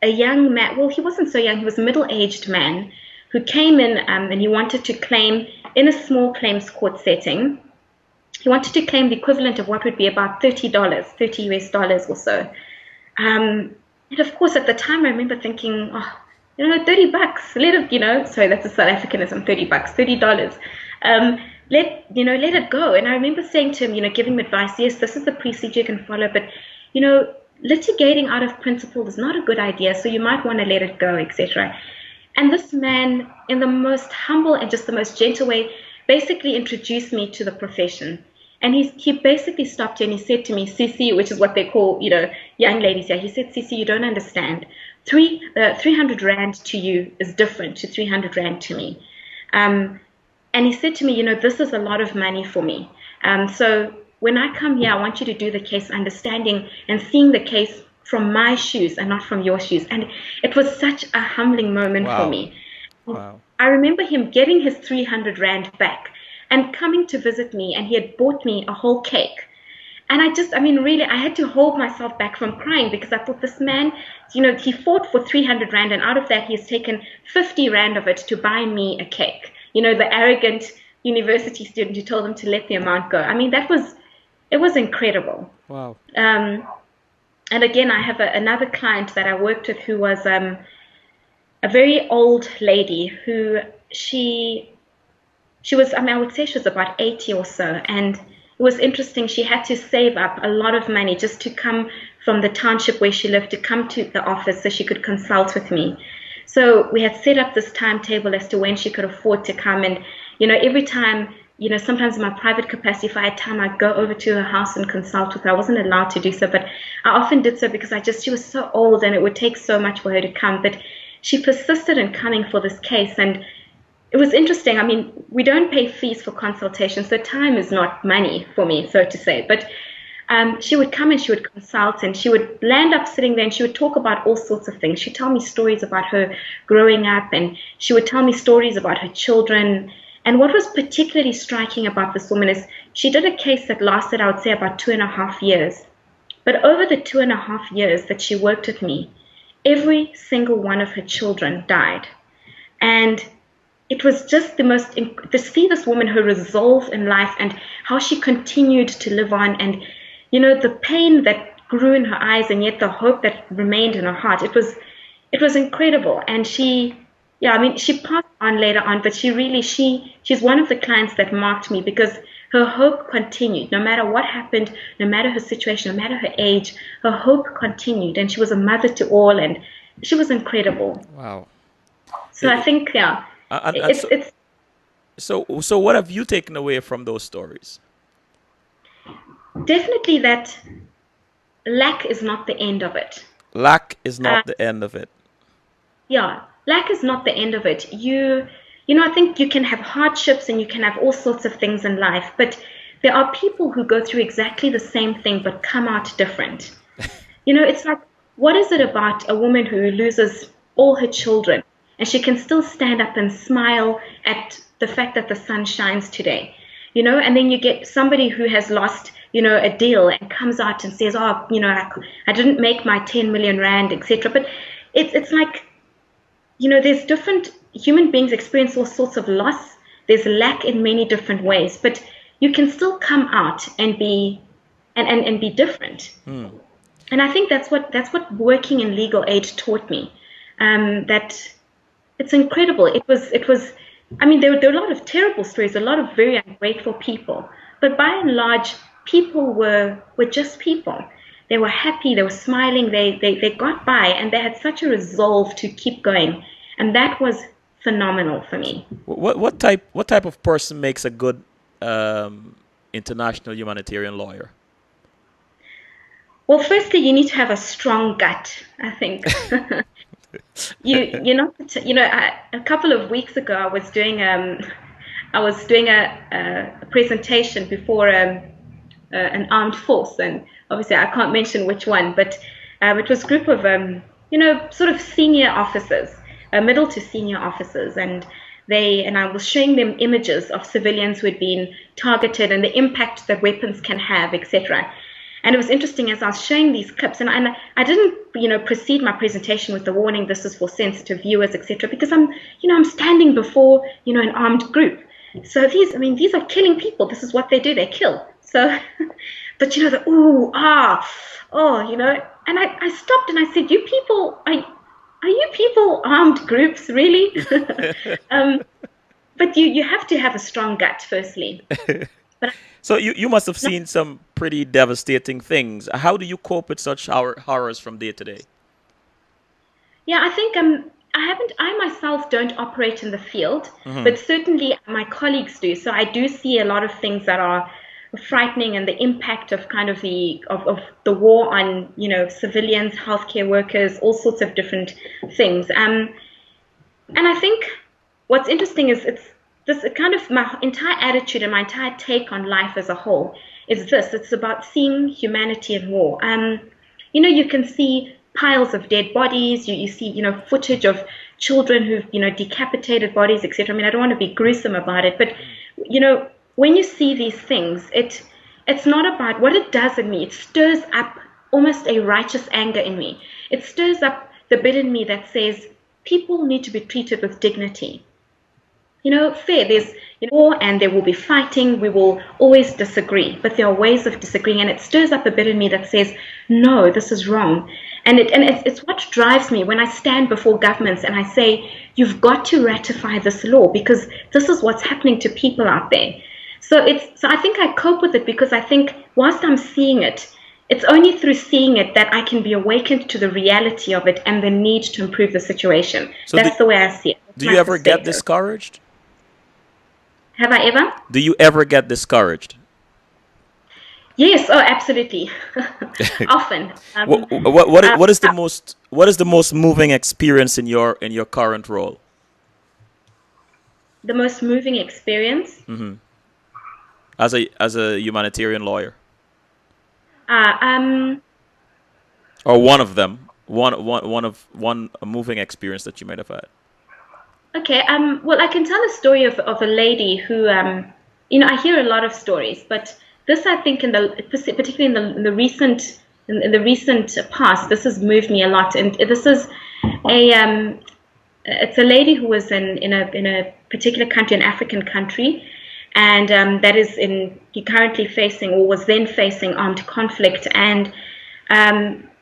young man. Well, he wasn't so young. He was a middle-aged man who came in and he wanted to claim in a small claims court setting. He wanted to claim the equivalent of what would be about $30 US or so. And of course, at the time, I remember thinking, oh, $30, let it, sorry, that's a South Africanism, $30, $30. Let it go. And I remember saying to him, giving him advice, yes, this is the procedure you can follow, but, litigating out of principle is not a good idea, so you might want to let it go, etc. And this man, in the most humble and just the most gentle way, basically introduced me to the profession. And he basically stopped and he said to me, Sisi, which is what they call, young ladies here. He said, Sisi, you don't understand. 300 Rand to you is different to 300 Rand to me. And he said to me, this is a lot of money for me. So when I come here, I want you to do the case understanding and seeing the case from my shoes and not from your shoes. And it was such a humbling moment for me. Wow. I remember him getting his 300 Rand back and coming to visit me, and he had bought me a whole cake. And really, I had to hold myself back from crying because I thought this man, he fought for 300 Rand, and out of that, he has taken 50 Rand of it to buy me a cake. The arrogant university student who told him to let the amount go. I mean, it was incredible. Wow. And again, I have another client that I worked with who was a very old lady who she was, I would say she was about 80 or so. And it was interesting. She had to save up a lot of money just to come from the township where she lived to come to the office so she could consult with me. So we had set up this timetable as to when she could afford to come. And, every time, sometimes in my private capacity, if I had time, I'd go over to her house and consult with her. I wasn't allowed to do so, but I often did so because she was so old and it would take so much for her to come. But she persisted in coming for this case. And it was interesting. I mean, we don't pay fees for consultations, so time is not money for me, so to say. But she would come and she would consult, and she would land up sitting there and she would talk about all sorts of things. She'd tell me stories about her growing up, and she would tell me stories about her children. And what was particularly striking about this woman is she did a case that lasted, I would say, about 2.5 years. But over the 2.5 years that she worked with me, every single one of her children died. And it was just to see this woman, her resolve in life and how she continued to live on, and, the pain that grew in her eyes and yet the hope that remained in her heart. It was incredible. And she passed on later on, but she's one of the clients that marked me because her hope continued. No matter what happened, no matter her situation, no matter her age, her hope continued. And she was a mother to all, and she was incredible. Wow. So I think, So what have you taken away from those stories? Definitely that lack is not the end of it. Lack is not the end of it. Yeah, lack is not the end of it. I think you can have hardships and you can have all sorts of things in life, but there are people who go through exactly the same thing but come out different. It's like, what is it about a woman who loses all her children and she can still stand up and smile at the fact that the sun shines today? And then you get somebody who has lost a deal and comes out and says, oh, I didn't make my 10 million rand, etc. But it's like, there's different human beings experience all sorts of loss. There's lack in many different ways, but you can still come out and be and be different. And I think that's what working in legal aid taught me. That it's incredible. It was. I mean, there were a lot of terrible stories, a lot of very ungrateful people, but by and large, people were just people. They were happy, they were smiling, they got by, and they had such a resolve to keep going, and that was phenomenal for me. What type of person makes a good international humanitarian lawyer? Well, firstly, you need to have a strong gut, I think. A couple of weeks ago, I was doing a presentation before an armed force, and obviously I can't mention which one, but it was a group of sort of senior officers, middle to senior officers, and I was showing them images of civilians who had been targeted and the impact that weapons can have, etc. And it was interesting as I was showing these clips, and I didn't, precede my presentation with the warning, this is for sensitive viewers, etc., because I'm standing before, an armed group. So these are killing people. This is what they do. They kill. So, but the and I stopped and I said, you people, are you people armed groups, really? But you have to have a strong gut, firstly. But so you must have seen some pretty devastating things. How do you cope with such horrors from day to day? Yeah, I think I myself don't operate in the field, but certainly my colleagues do. So I do see a lot of things that are frightening, and the impact of kind of the war on civilians, healthcare workers, all sorts of different things. And I think what's interesting is it's this kind of my entire attitude and my entire take on life as a whole is this. It's about seeing humanity in war. You can see piles of dead bodies. You see, footage of children who've, decapitated bodies, etc. I mean, I don't want to be gruesome about it, but, when you see these things, it's not about what it does in me. It stirs up almost a righteous anger in me. It stirs up the bit in me that says people need to be treated with dignity. Fair. There's war and there will be fighting. We will always disagree, but there are ways of disagreeing, and it stirs up a bit in me that says, no, this is wrong. And it's what drives me when I stand before governments and I say, you've got to ratify this law because this is what's happening to people out there. So I think I cope with it because I think whilst I'm seeing it, it's only through seeing it that I can be awakened to the reality of it and the need to improve the situation. So that's the way I see it. Do you ever get discouraged? Have I ever? Do you ever get discouraged? Yes, absolutely. Often. What is the most moving experience in your current role? The most moving experience? Mm-hmm. As a humanitarian lawyer. Or one of them. One moving experience that you might have had. Okay. Well, I can tell a story of a lady who I hear a lot of stories, but this, I think, particularly in the recent past, this has moved me a lot. And this is it's a lady who was in a particular country, an African country, and that is currently facing, or was then facing, armed conflict. And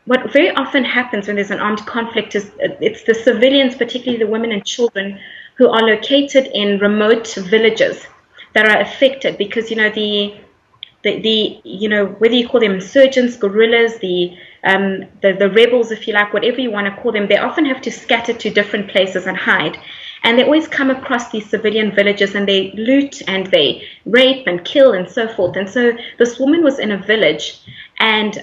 what very often happens when there's an armed conflict is it's the civilians, particularly the women and children, who are located in remote villages that are affected because the whether you call them insurgents, guerrillas, the rebels, if you like, whatever you want to call them, they often have to scatter to different places and hide. And they always come across these civilian villages and they loot and they rape and kill and so forth. And so this woman was in a village and,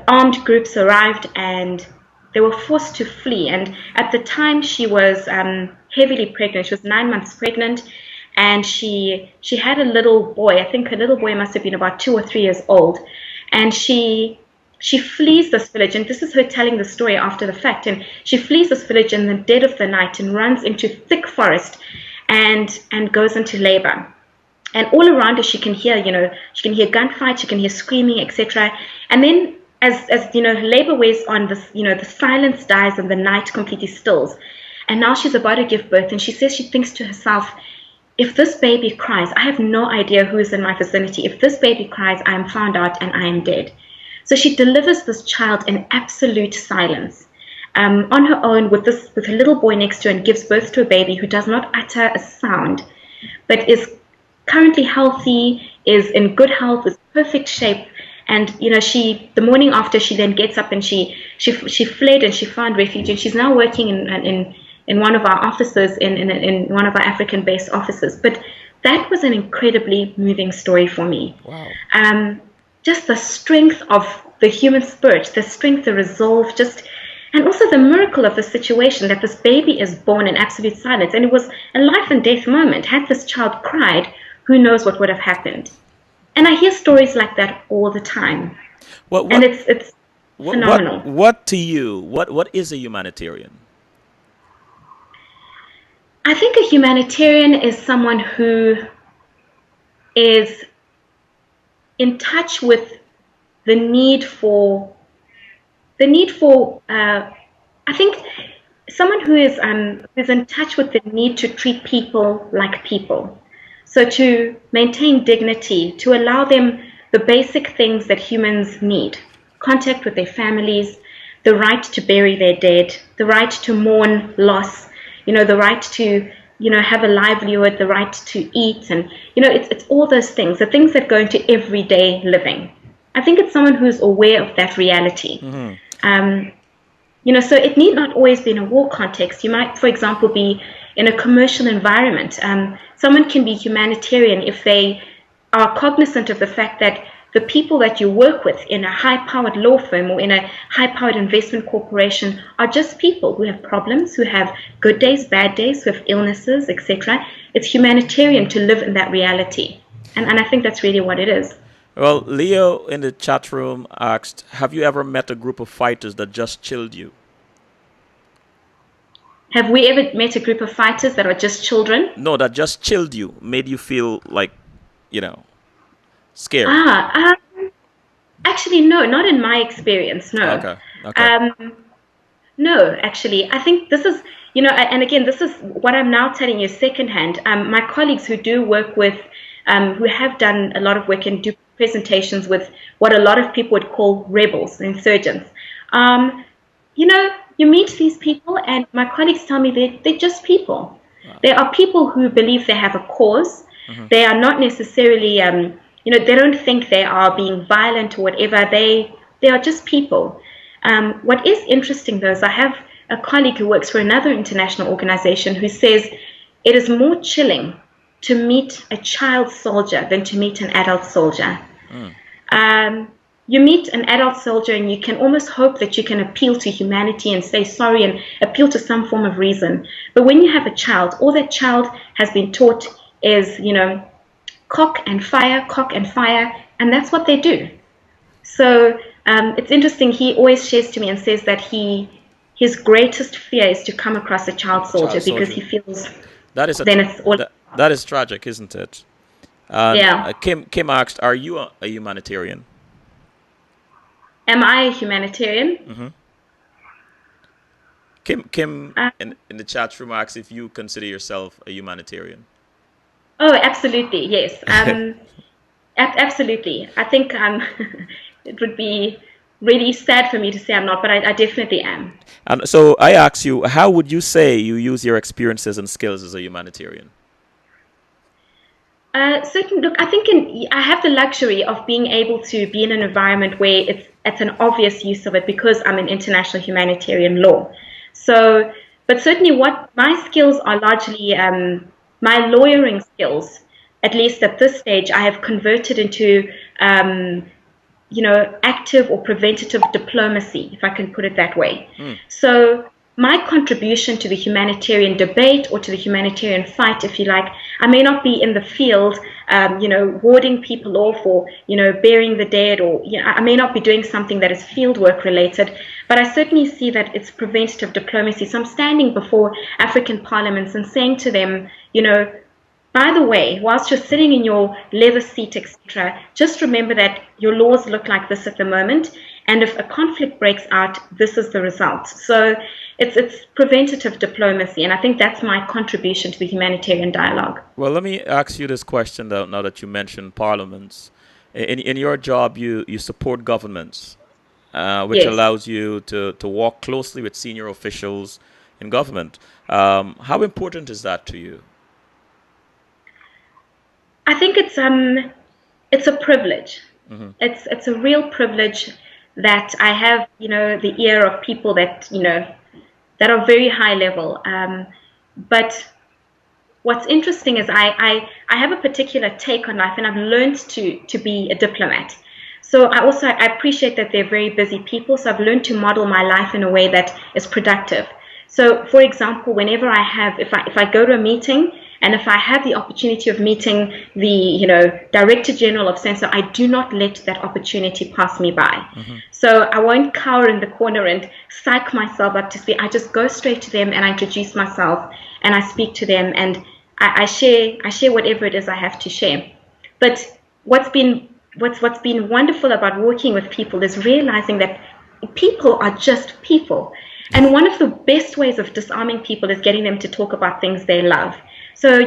armed groups arrived and they were forced to flee. And at the time she was heavily pregnant. She was 9 months pregnant. And she had a little boy. I think her little boy must have been about 2 or 3 years old. And she flees this village. And this is her telling the story after the fact. And she flees this village in the dead of the night and runs into thick forest and goes into labor. And all around her, she can hear, she can hear gunfights, she can hear screaming, etc. And then, as labor wears on, this, the silence dies and the night completely stills. And now she's about to give birth, and she says she thinks to herself, if this baby cries, I have no idea who is in my vicinity. If this baby cries, I am found out and I am dead. So she delivers this child in absolute silence, on her own with a little boy next to her, and gives birth to a baby who does not utter a sound, but is currently healthy, is in good health, is perfect shape. And the morning after, she then gets up and she fled and she found refuge, and she's now working in one of our offices, in one of our African-based offices. But that was an incredibly moving story for me. Wow. Just the strength of the human spirit, the strength, the resolve, and also the miracle of the situation, that this baby is born in absolute silence. And it was a life and death moment. Had this child cried, who knows what would have happened? And I hear stories like that all the time. And it's phenomenal. What to you, what is a humanitarian? I think a humanitarian is someone who is in touch with the need for I think someone who is in touch with the need to treat people like people. So to maintain dignity, to allow them the basic things that humans need: contact with their families, the right to bury their dead, the right to mourn loss, the right to have a livelihood, the right to eat, and it's all those things, the things that go into everyday living. I think it's someone who's aware of that reality. Mm-hmm. So it need not always be in a war context. You might, for example, be in a commercial environment. Someone can be humanitarian if they are cognizant of the fact that the people that you work with in a high-powered law firm or in a high-powered investment corporation are just people who have problems, who have good days, bad days, who have illnesses, etc. It's humanitarian to live in that reality. And I think that's really what it is. Well, Leo in the chat room asked, have you ever met a group of fighters that just chilled you? Have we ever met a group of fighters that are just children? No, that just chilled you, made you feel like, scared. Actually, no, not in my experience, no. Okay. No, actually, I think this is, and again, this is what I'm now telling you secondhand. My colleagues who do work with, who have done a lot of work and do presentations with what a lot of people would call rebels, insurgents. You meet these people, and my colleagues tell me they're just people. Wow. They are people who believe they have a cause. Mm-hmm. They are not necessarily, they don't think they are being violent or whatever. They are just people. What is interesting, though, is I have a colleague who works for another international organization who says it is more chilling to meet a child soldier than to meet an adult soldier. You meet an adult soldier and you can almost hope that you can appeal to humanity and say sorry and appeal to some form of reason. But when you have a child, all that child has been taught is, cock and fire, and that's what they do. So it's interesting. He always shares to me and says that his greatest fear is to come across a child soldier because he feels that is tragic, isn't it? Yeah. Kim asked, "Are you a humanitarian?" Am I a humanitarian? Mm-hmm. Kim in the chat room asks if you consider yourself a humanitarian. Oh, absolutely, yes. Absolutely. I think it would be really sad for me to say I'm not, but I definitely am. And so I ask you, how would you say you use your experiences and skills as a humanitarian? Look, I think I have the luxury of being able to be in an environment where it's an obvious use of it because I'm in international humanitarian law. So, but certainly what my skills are largely my lawyering skills, at least at this stage, I have converted into, active or preventative diplomacy, if I can put it that way. So my contribution to the humanitarian debate or to the humanitarian fight, if you like, I may not be in the field, warding people off or, burying the dead, or, I may not be doing something that is field work related, but I certainly see that it's preventative diplomacy. So I'm standing before African parliaments and saying to them, by the way, whilst you're sitting in your leather seat, etc., just remember that your laws look like this at the moment, and if a conflict breaks out, this is the result. So it's preventative diplomacy, and I think that's my contribution to the humanitarian dialogue. Well, let me ask you this question though, now that you mentioned parliaments. In your job, you support governments, which Yes. allows you to work closely with senior officials in government. How important is that to you? I think it's a privilege. It's a real privilege that I have, the ear of people that, that are very high level. But what's interesting is I have a particular take on life, and I've learned to be a diplomat. So I appreciate that they're very busy people. So I've learned to model my life in a way that is productive. So, for example, whenever if I go to a meeting, and if I have the opportunity of meeting the, Director General of Census, I do not let that opportunity pass me by. So I won't cower in the corner and psych myself up to speak. I just go straight to them and I introduce myself and I speak to them, and I share whatever it is I have to share. But what's been wonderful about working with people is realizing that people are just people. And one of the best ways of disarming people is getting them to talk about things they love. So,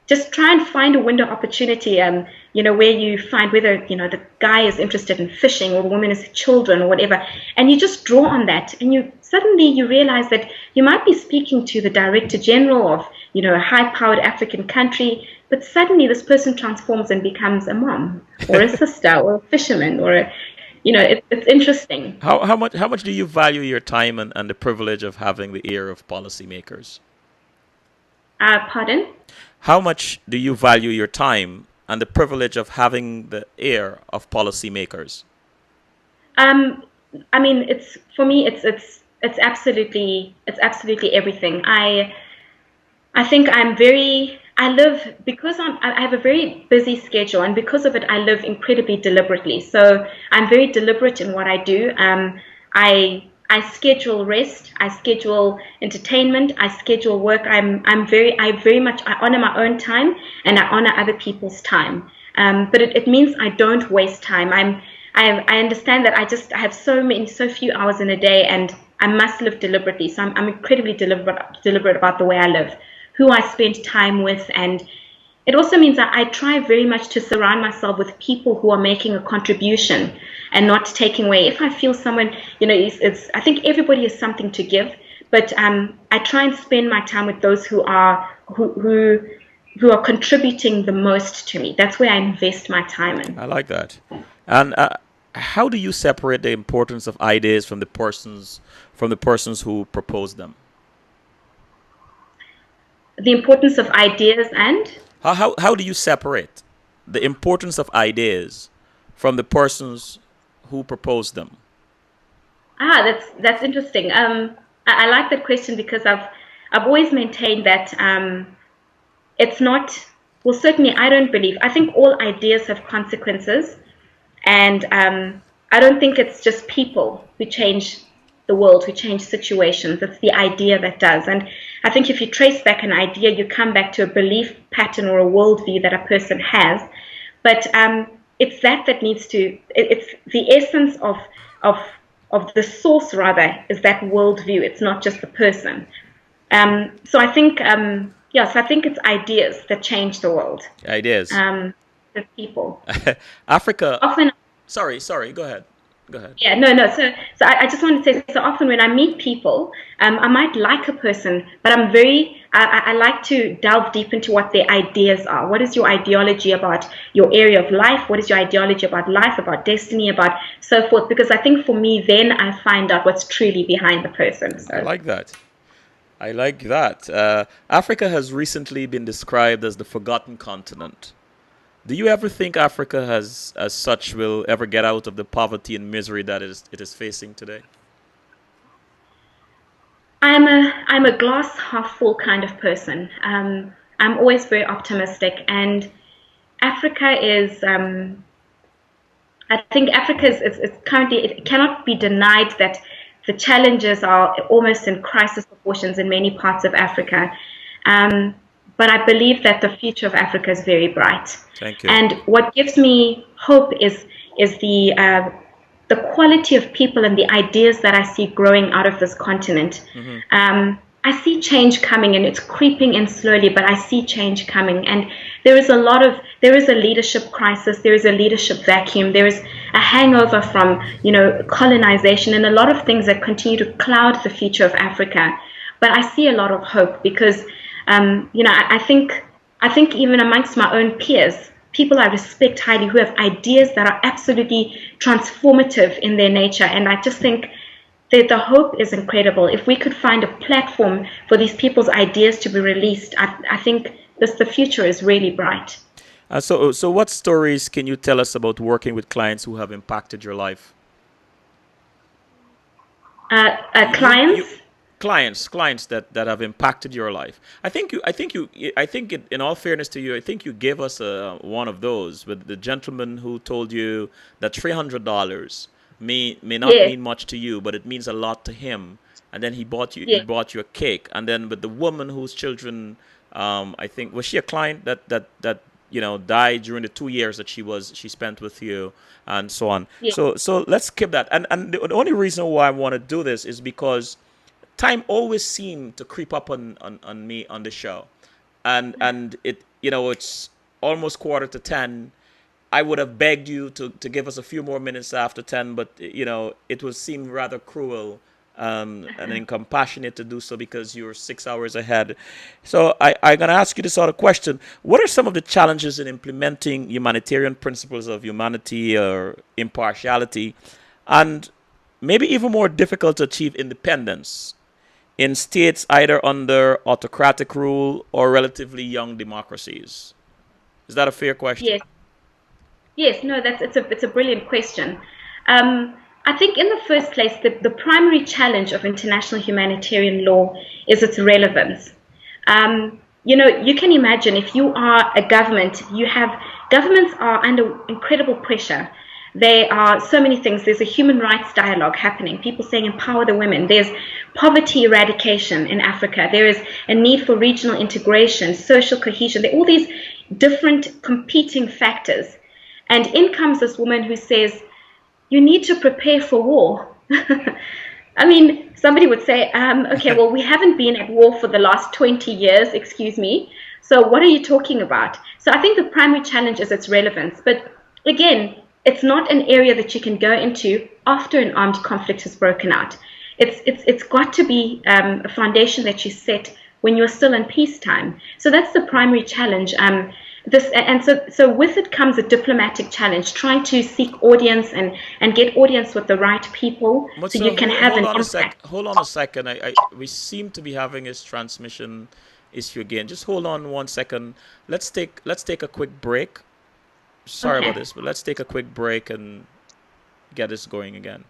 just try and find a window opportunity, where you find whether, the guy is interested in fishing or the woman is children or whatever. And you just draw on that. And suddenly you realize that you might be speaking to the Director General of, a high-powered African country, but suddenly this person transforms and becomes a mom or a sister or a fisherman or it's interesting. How much do you value your time and the privilege of having the ear of policymakers? Pardon? How much do you value your time and the privilege of having the ear of policymakers? I mean, it's for me. It's absolutely everything. I think I live because I have a very busy schedule, and because of it, I live incredibly deliberately. So I'm very deliberate in what I do. I schedule rest, I schedule entertainment, I schedule work. I honor my own time and I honor other people's time. But it means I don't waste time. I understand that I have so few hours in a day, and I must live deliberately. So I'm incredibly deliberate about the way I live, who I spend time with, and it also means that I try very much to surround myself with people who are making a contribution and not taking away. If I feel someone, I think everybody has something to give, but I try and spend my time with those who are contributing the most to me. That's where I invest my time in. I like that. And how do you separate the importance of ideas from the persons who propose them? The importance of ideas and How do you separate the importance of ideas from the persons who propose them? That's interesting. I like that question because I've always maintained that it's not. Well, certainly I don't believe. I think all ideas have consequences, and I don't think it's just people who change the world, who change situations. It's the idea that does. And I think if you trace back an idea, you come back to a belief pattern or a worldview that a person has. But it's that needs to. It's the essence of the source, rather, is that worldview. It's not just the person. So I think, so I think it's ideas that change the world. Ideas. The people. Africa. Often. Sorry. Go ahead. Yeah, no. So I just want to say, so often when I meet people, I might like a person, but I like to delve deep into what their ideas are. What is your ideology about your area of life? What is your ideology about life, about destiny, about so forth? Because I think for me, then I find out what's truly behind the person. So. I like that. Africa has recently been described as the forgotten continent. Do you ever think Africa as such will ever get out of the poverty and misery that it is facing today? I'm a glass half full kind of person. I'm always very optimistic, and Africa is. I think Africa is currently. It cannot be denied that the challenges are almost in crisis proportions in many parts of Africa. but I believe that the future of Africa is very bright. Thank you. And what gives me hope is the quality of people and the ideas that I see growing out of this continent. I see change coming, and it's creeping in slowly, but I see change coming. And there is a leadership crisis, there is a leadership vacuum, there is a hangover from, colonization and a lot of things that continue to cloud the future of Africa. But I see a lot of hope because, I think even amongst my own peers, people I respect highly who have ideas that are absolutely transformative in their nature. And I just think that the hope is incredible. If we could find a platform for these people's ideas to be released, I think the future is really bright. So what stories can you tell us about working with clients who have impacted your life? Clients? Clients that have impacted your life. I think in all fairness to you, I think you gave us one of those with the gentleman who told you that $300 may not mean much to you, but it means a lot to him. And then he bought you a cake. And then with the woman whose children, I think, was she a client that died during the 2 years that she spent with you, and so on. So let's skip that. And the only reason why I want to do this is because time always seemed to creep up on me on the show, and it's almost 9:45. I would have begged you to give us a few more minutes after 10, but it would seem rather cruel and incompassionate to do so because you're 6 hours ahead. So I'm going to ask you this sort of question: what are some of the challenges in implementing humanitarian principles of humanity or impartiality, and maybe even more difficult to achieve independence in states either under autocratic rule or relatively young democracies? Is that a fair question? Yes, no, it's a brilliant question. I think in the first place, the primary challenge of international humanitarian law is its relevance. You can imagine if you are a government, governments are under incredible pressure. There are so many things. There's a human rights dialogue happening. People saying empower the women. There's poverty eradication in Africa. There is a need for regional integration, social cohesion. There are all these different competing factors. And in comes this woman who says, you need to prepare for war. I mean, somebody would say, okay, well, we haven't been at war for the last 20 years, excuse me. So what are you talking about? So I think the primary challenge is its relevance. But again, it's not an area that you can go into after an armed conflict has broken out. It's got to be a foundation that you set when you're still in peacetime. So that's the primary challenge. So with it comes a diplomatic challenge, trying to seek audience and get audience with the right people, so you can have an impact. Hold on a second. We seem to be having this transmission issue again. Just hold on 1 second. Let's take a quick break. Sorry about this, but let's take a quick break and get this going again.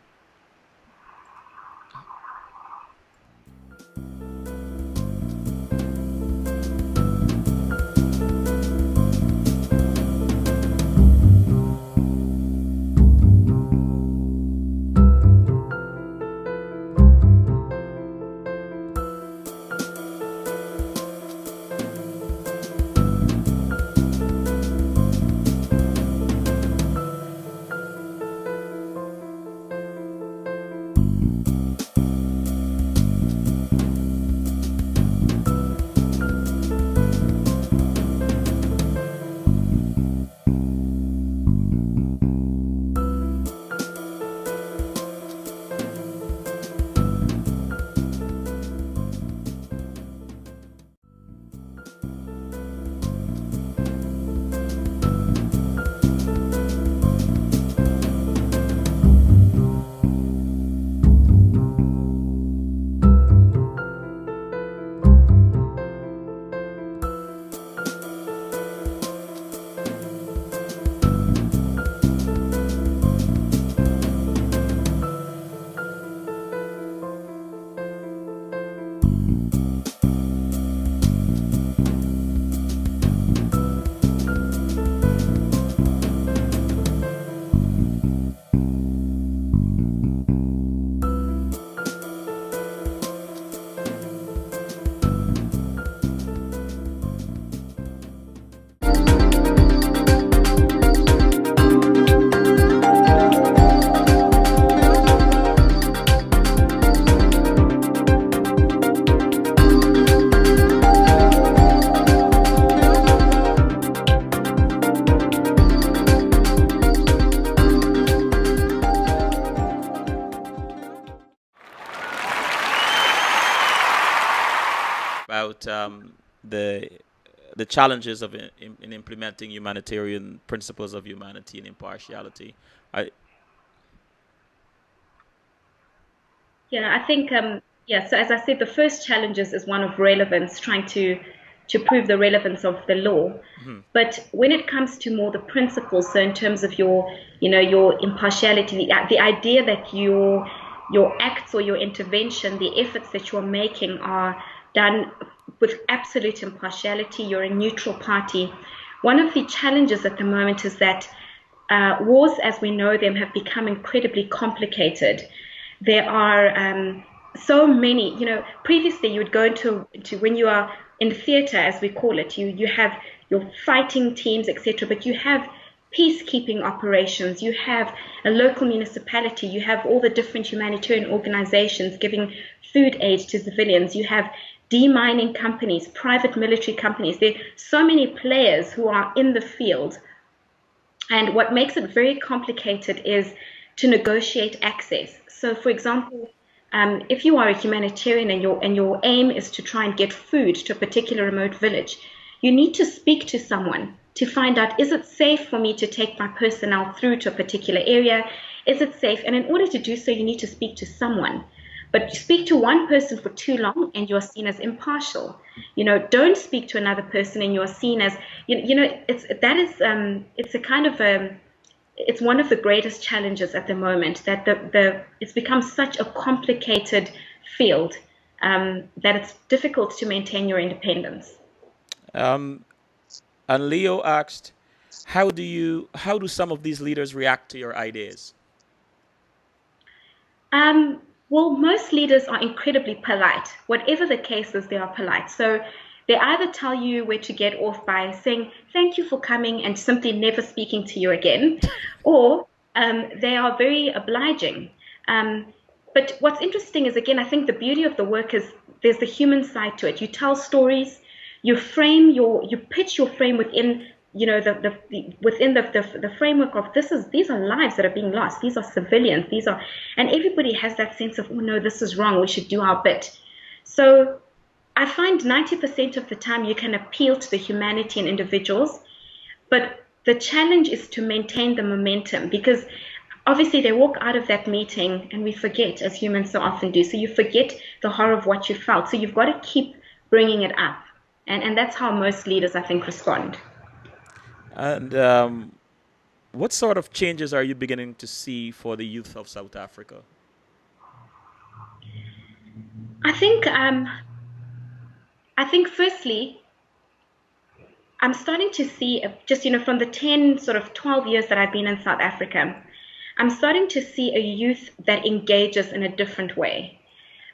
about the the challenges of in implementing humanitarian principles of humanity and impartiality. I Yeah, I think yeah, so as I said, the first challenges is one of relevance, trying to prove the relevance of the law. mhm. But when it comes to more the principles, so in terms of your, your impartiality, the idea that your acts or your intervention, the efforts that you're making are done with absolute impartiality, you're a neutral party. One of the challenges at the moment is that wars as we know them have become incredibly complicated. There are so many, previously you would go to when you are in theater, as we call it, you have your fighting teams, etc., but you have peacekeeping operations, you have a local municipality, you have all the different humanitarian organizations giving food aid to civilians, you have demining companies, private military companies. There are so many players who are in the field, and what makes it very complicated is to negotiate access. So, for example, if you are a humanitarian and your aim is to try and get food to a particular remote village, you need to speak to someone to find out, is it safe for me to take my personnel through to a particular area? Is it safe? And in order to do so, you need to speak to someone. But you speak to one person for too long and you're seen as impartial. Don't speak to another person and you're seen as, it's a kind of it's one of the greatest challenges at the moment, that it's become such a complicated field that it's difficult to maintain your independence. Um, and Leo asked, how do some of these leaders react to your ideas? Well, most leaders are incredibly polite. Whatever the case is, they are polite. So they either tell you where to get off by saying, thank you for coming, and simply never speaking to you again, or they are very obliging. But what's interesting is, again, I think the beauty of the work is there's the human side to it. You tell stories, you pitch your frame within, within the framework of these are lives that are being lost. These are civilians. And everybody has that sense of, oh no, this is wrong. We should do our bit. So I find 90% of the time you can appeal to the humanity in individuals, but the challenge is to maintain the momentum, because obviously they walk out of that meeting and we forget, as humans so often do. So you forget the horror of what you felt. So you've got to keep bringing it up. And that's how most leaders, I think, respond. And what sort of changes are you beginning to see for the youth of South Africa? I think firstly, I'm starting to see, just from the 10 sort of 12 years that I've been in South Africa, I'm starting to see a youth that engages in a different way.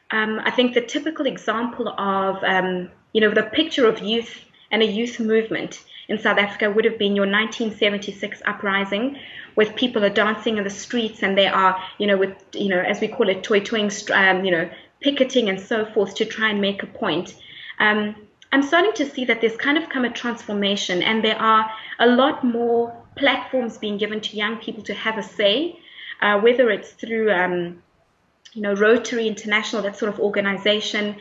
I think the typical example of the picture of youth and a youth movement in South Africa would have been your 1976 uprising, where people are dancing in the streets and they are, as we call it, toy-toying, picketing and so forth to try and make a point. I'm starting to see that there's kind of come a transformation, and there are a lot more platforms being given to young people to have a say, whether it's through, Rotary International, that sort of organization,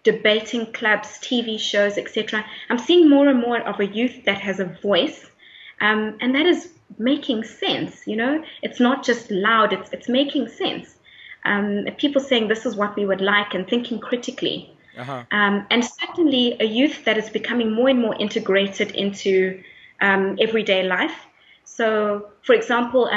debating clubs, TV shows, etc. I'm seeing more and more of a youth that has a voice, and that is making sense. It's not just loud; it's making sense. People saying this is what we would like and thinking critically. Uh-huh. And certainly a youth that is becoming more and more integrated into everyday life. So, for example,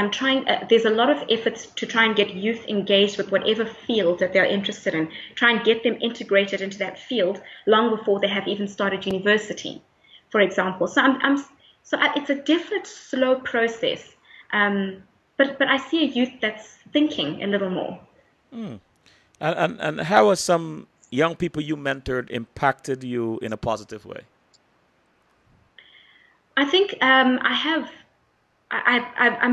there's a lot of efforts to try and get youth engaged with whatever field that they're interested in, try and get them integrated into that field long before they have even started university, for example. So it's a definite slow process, but I see a youth that's thinking a little more. Mm. And how are some young people you mentored impacted you in a positive way? I think I'm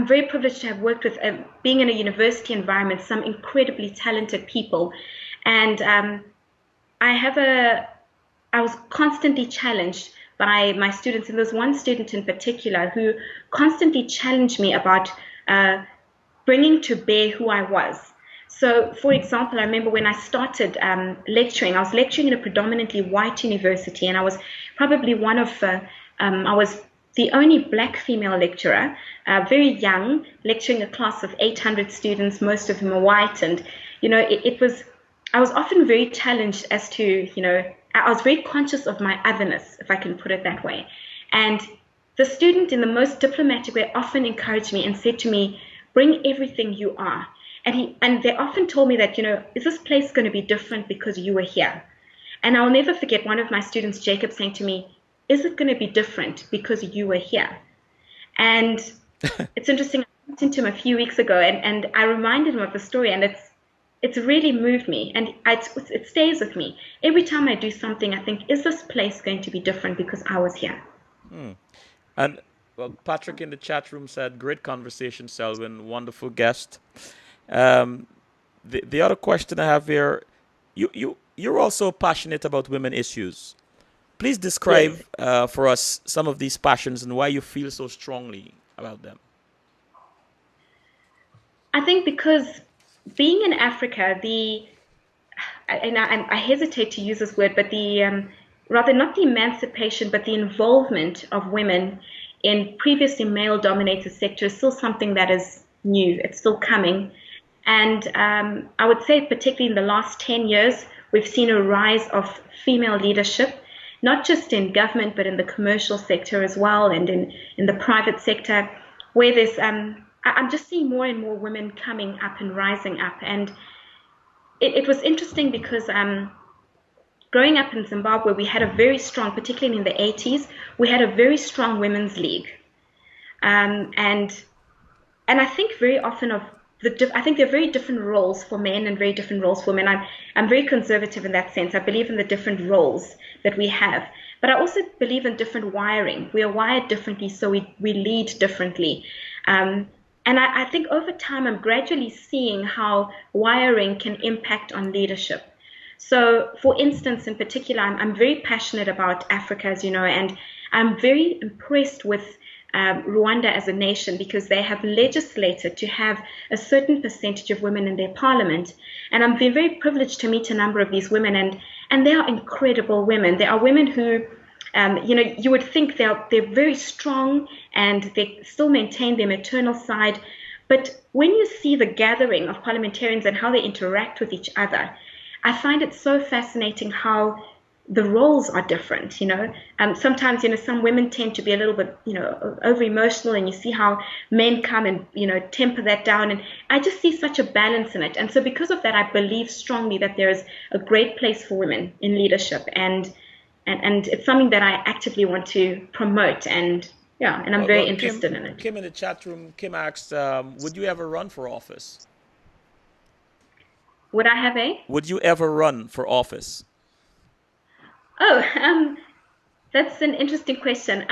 very privileged to have worked with, being in a university environment, some incredibly talented people, and I was constantly challenged by my students, and there's one student in particular who constantly challenged me about bringing to bear who I was. So, for example, I remember when I started lecturing, I was lecturing in a predominantly white university, and I was probably I was the only black female lecturer, very young, lecturing a class of 800 students, most of whom are white. And, I was often very challenged as to, I was very conscious of my otherness, if I can put it that way. And the student, in the most diplomatic way, often encouraged me and said to me, bring everything you are. And they often told me that, is this place going to be different because you were here? And I'll never forget one of my students, Jacob, saying to me, is it going to be different because you were here? And it's interesting, I listened to him a few weeks ago, and I reminded him of the story, and it's really moved me, and it stays with me. Every time I do something, I think, is this place going to be different because I was here? And well, Patrick in the chat room said, great conversation, Selwyn, wonderful guest. The other question I have here, you're also passionate about women issues. Please describe for us some of these passions and why you feel so strongly about them. I think because being in Africa, and I hesitate to use this word, but rather not the emancipation, but the involvement of women in previously male-dominated sectors is still something that is new. It's still coming. And I would say particularly in the last 10 years, we've seen a rise of female leadership, not just in government, but in the commercial sector as well, and in the private sector, where there's, I'm just seeing more and more women coming up and rising up. And it was interesting because growing up in Zimbabwe, we had a very strong, particularly in the 80s, we had a very strong women's league. And I think very often I think there are very different roles for men and very different roles for women. I'm very conservative in that sense. I believe in the different roles that we have. But I also believe in different wiring. We are wired differently, so we lead differently. And I think over time, I'm gradually seeing how wiring can impact on leadership. So, for instance, in particular, I'm very passionate about Africa, as you know, and I'm very impressed with Rwanda as a nation, because they have legislated to have a certain percentage of women in their parliament. And I'm very privileged to meet a number of these women, and they are incredible women. They are women who, you would think they're very strong and they still maintain their maternal side. But when you see the gathering of parliamentarians and how they interact with each other, I find it so fascinating how the roles are different. Sometimes, some women tend to be a little bit, over emotional, and you see how men come and, temper that down. And I just see such a balance in it. And so because of that, I believe strongly that there is a great place for women in leadership. And it's something that I actively want to promote. And I'm very interested in it. Kim in the chat room, Kim asked, would you ever run for office? Would I have a? Would you ever run for office? Oh, that's an interesting question.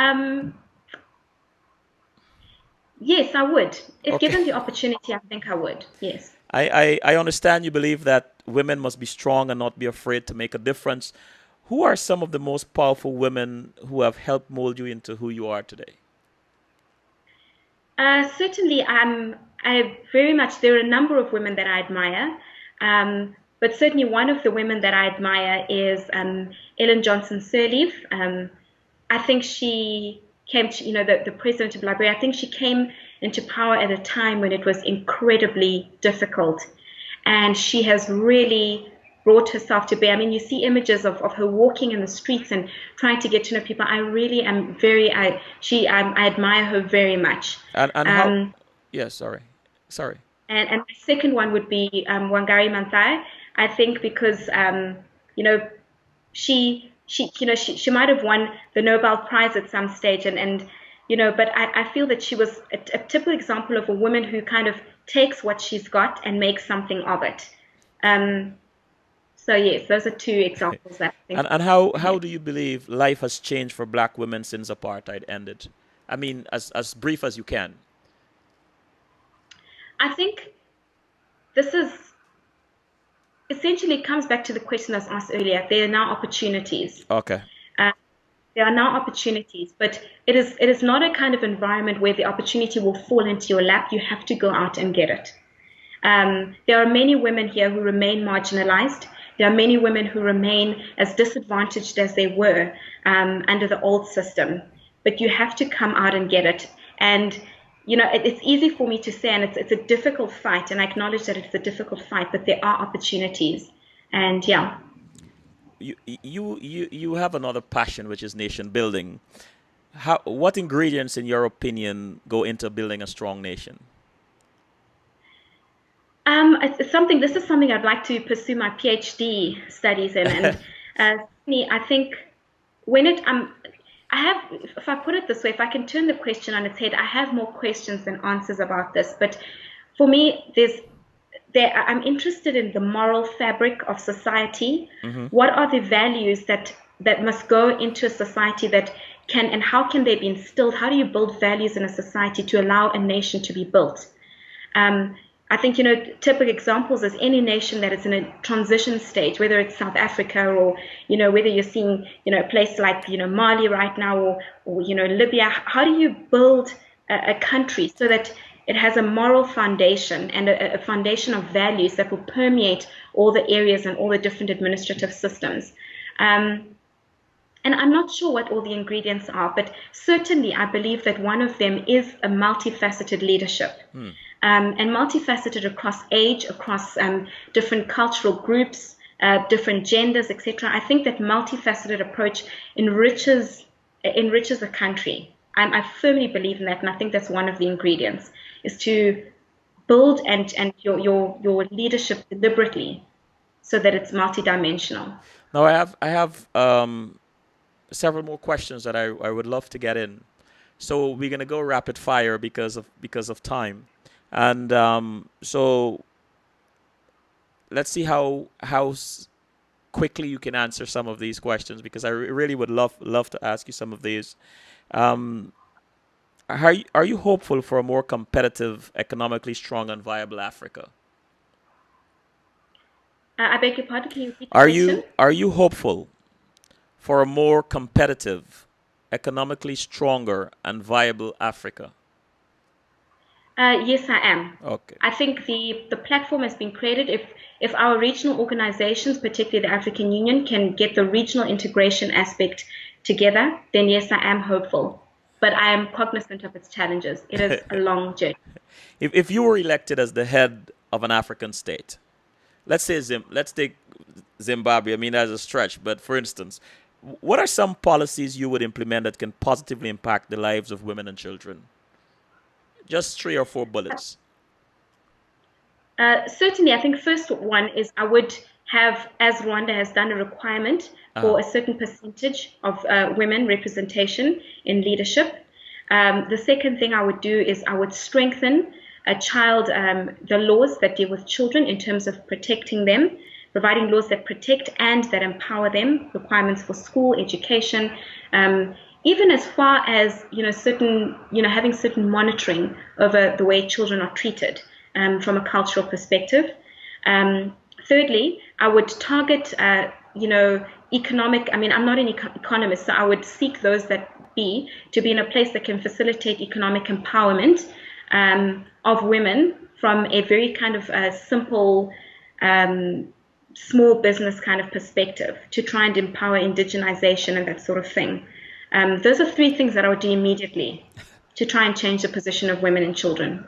Yes, I would. If given the opportunity, I think I would. Yes. I understand you believe that women must be strong and not be afraid to make a difference. Who are some of the most powerful women who have helped mold you into who you are today? Certainly, there are a number of women that I admire. But certainly one of the women that I admire is Ellen Johnson Sirleaf. I think she came to, the president of Liberia, I think she came into power at a time when it was incredibly difficult. And she has really brought herself to bear. I mean, you see images of her walking in the streets and trying to get to know people. I really am I admire her very much. And how? Yeah, sorry. And my second one would be Wangari Maathai. I think because she might have won the Nobel Prize at some stage, but I feel that she was a typical example of a woman who kind of takes what she's got and makes something of it. So yes, those are two examples that I think. And how do you believe life has changed for Black women since apartheid ended? I mean, as brief as you can. I think this is essentially comes back to the question that's asked earlier. There are now opportunities. Okay. There are now opportunities, but it is not a kind of environment where the opportunity will fall into your lap. You have to go out and get it. There are many women here who remain marginalized. There are many women who remain as disadvantaged as they were under the old system. But you have to come out and get it. And it's easy for me to say, and it's a difficult fight, and I acknowledge that it's a difficult fight, but there are opportunities. And yeah. You have another passion, which is nation building. What ingredients, in your opinion, go into building a strong nation? This is something I'd like to pursue my PhD studies in. And I think when if I put it this way, if I can turn the question on its head, I have more questions than answers about this. But for me, I'm interested in the moral fabric of society. Mm-hmm. What are the values that must go into a society that can, and how can they be instilled? How do you build values in a society to allow a nation to be built? I think, typical examples is any nation that is in a transition stage, whether it's South Africa or, whether you're seeing, a place like, Mali right now or Libya. How do you build a country so that it has a moral foundation and a foundation of values that will permeate all the areas and all the different administrative systems? And I'm not sure what all the ingredients are, but certainly I believe that one of them is a multifaceted leadership. And multifaceted across age, across different cultural groups, different genders, etc. I think that multifaceted approach enriches a country. I firmly believe in that, and I think that's one of the ingredients, is to build and your leadership deliberately so that it's multidimensional. Now, I have several more questions that I would love to get in. So we're gonna go rapid fire because of time, and so let's see how quickly you can answer some of these questions, because I really would love to ask you some of these. Are you hopeful for a more competitive, economically strong, and viable Africa? I beg your pardon. Can you repeat the question? Are you hopeful for a more competitive, economically stronger, and viable Africa? Yes, I am. Okay. I think the platform has been created. If our regional organizations, particularly the African Union, can get the regional integration aspect together, then yes, I am hopeful. But I am cognizant of its challenges. It is a long journey. If you were elected as the head of an African state, let's take Zimbabwe. I mean, that's a stretch, but for instance, what are some policies you would implement that can positively impact the lives of women and children? Just 3 or 4 bullets. Certainly, I think first one is I would have, as Rwanda has done, a requirement for a certain percentage of women representation in leadership. The second thing I would do is I would strengthen the laws that deal with children in terms of protecting them, providing laws that protect and that empower them, requirements for school education, even as far as having certain monitoring over the way children are treated from a cultural perspective. Thirdly, I would target economic. I mean, I'm not an economist, so I would seek those to be in a place that can facilitate economic empowerment of women from a very kind of simple small business kind of perspective, to try and empower indigenization and that sort of thing. Those are 3 things that I would do immediately to try and change the position of women and children.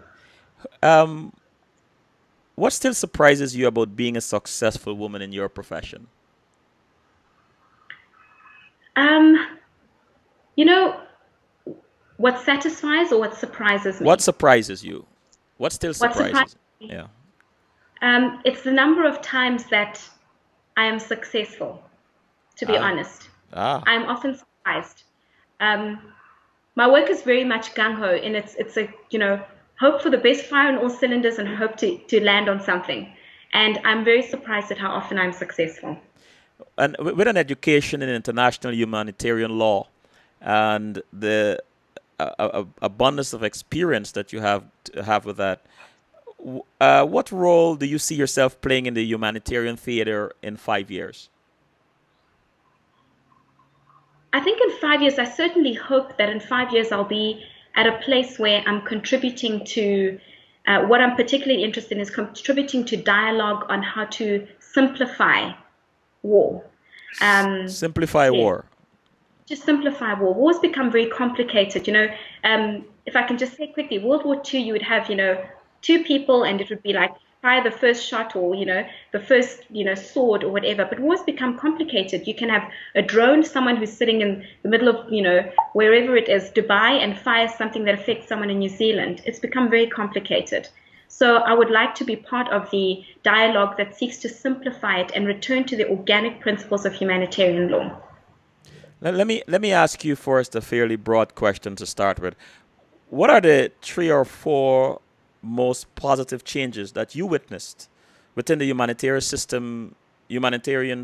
What still surprises you about being a successful woman in your profession? What satisfies or what surprises me? What surprises you? What still surprises me? Yeah. It's the number of times that I am successful, to be honest. I'm often surprised. My work is very much gung-ho, and it's a, hope for the best, fire on all cylinders, and hope to land on something. And I'm very surprised at how often I'm successful. And with an education in international humanitarian law and the abundance of experience that you have with that, what role do you see yourself playing in the humanitarian theater in 5 years? I think in 5 years, I certainly hope that in 5 years I'll be at a place where I'm contributing to What I'm particularly interested in is contributing to dialogue on how to simplify war. Simplify Yeah, war. just simplify war. Wars become very complicated. If I can just say quickly, World War II, you would have, two people, and it would be like fire the first shot, or the first, sword or whatever. But wars become complicated. You can have a drone, someone who's sitting in the middle of, wherever it is, Dubai, and fire something that affects someone in New Zealand. It's become very complicated. So I would like to be part of the dialogue that seeks to simplify it and return to the organic principles of humanitarian law. Let me ask you first a fairly broad question to start with. What are the 3 or 4 most positive changes that you witnessed within the humanitarian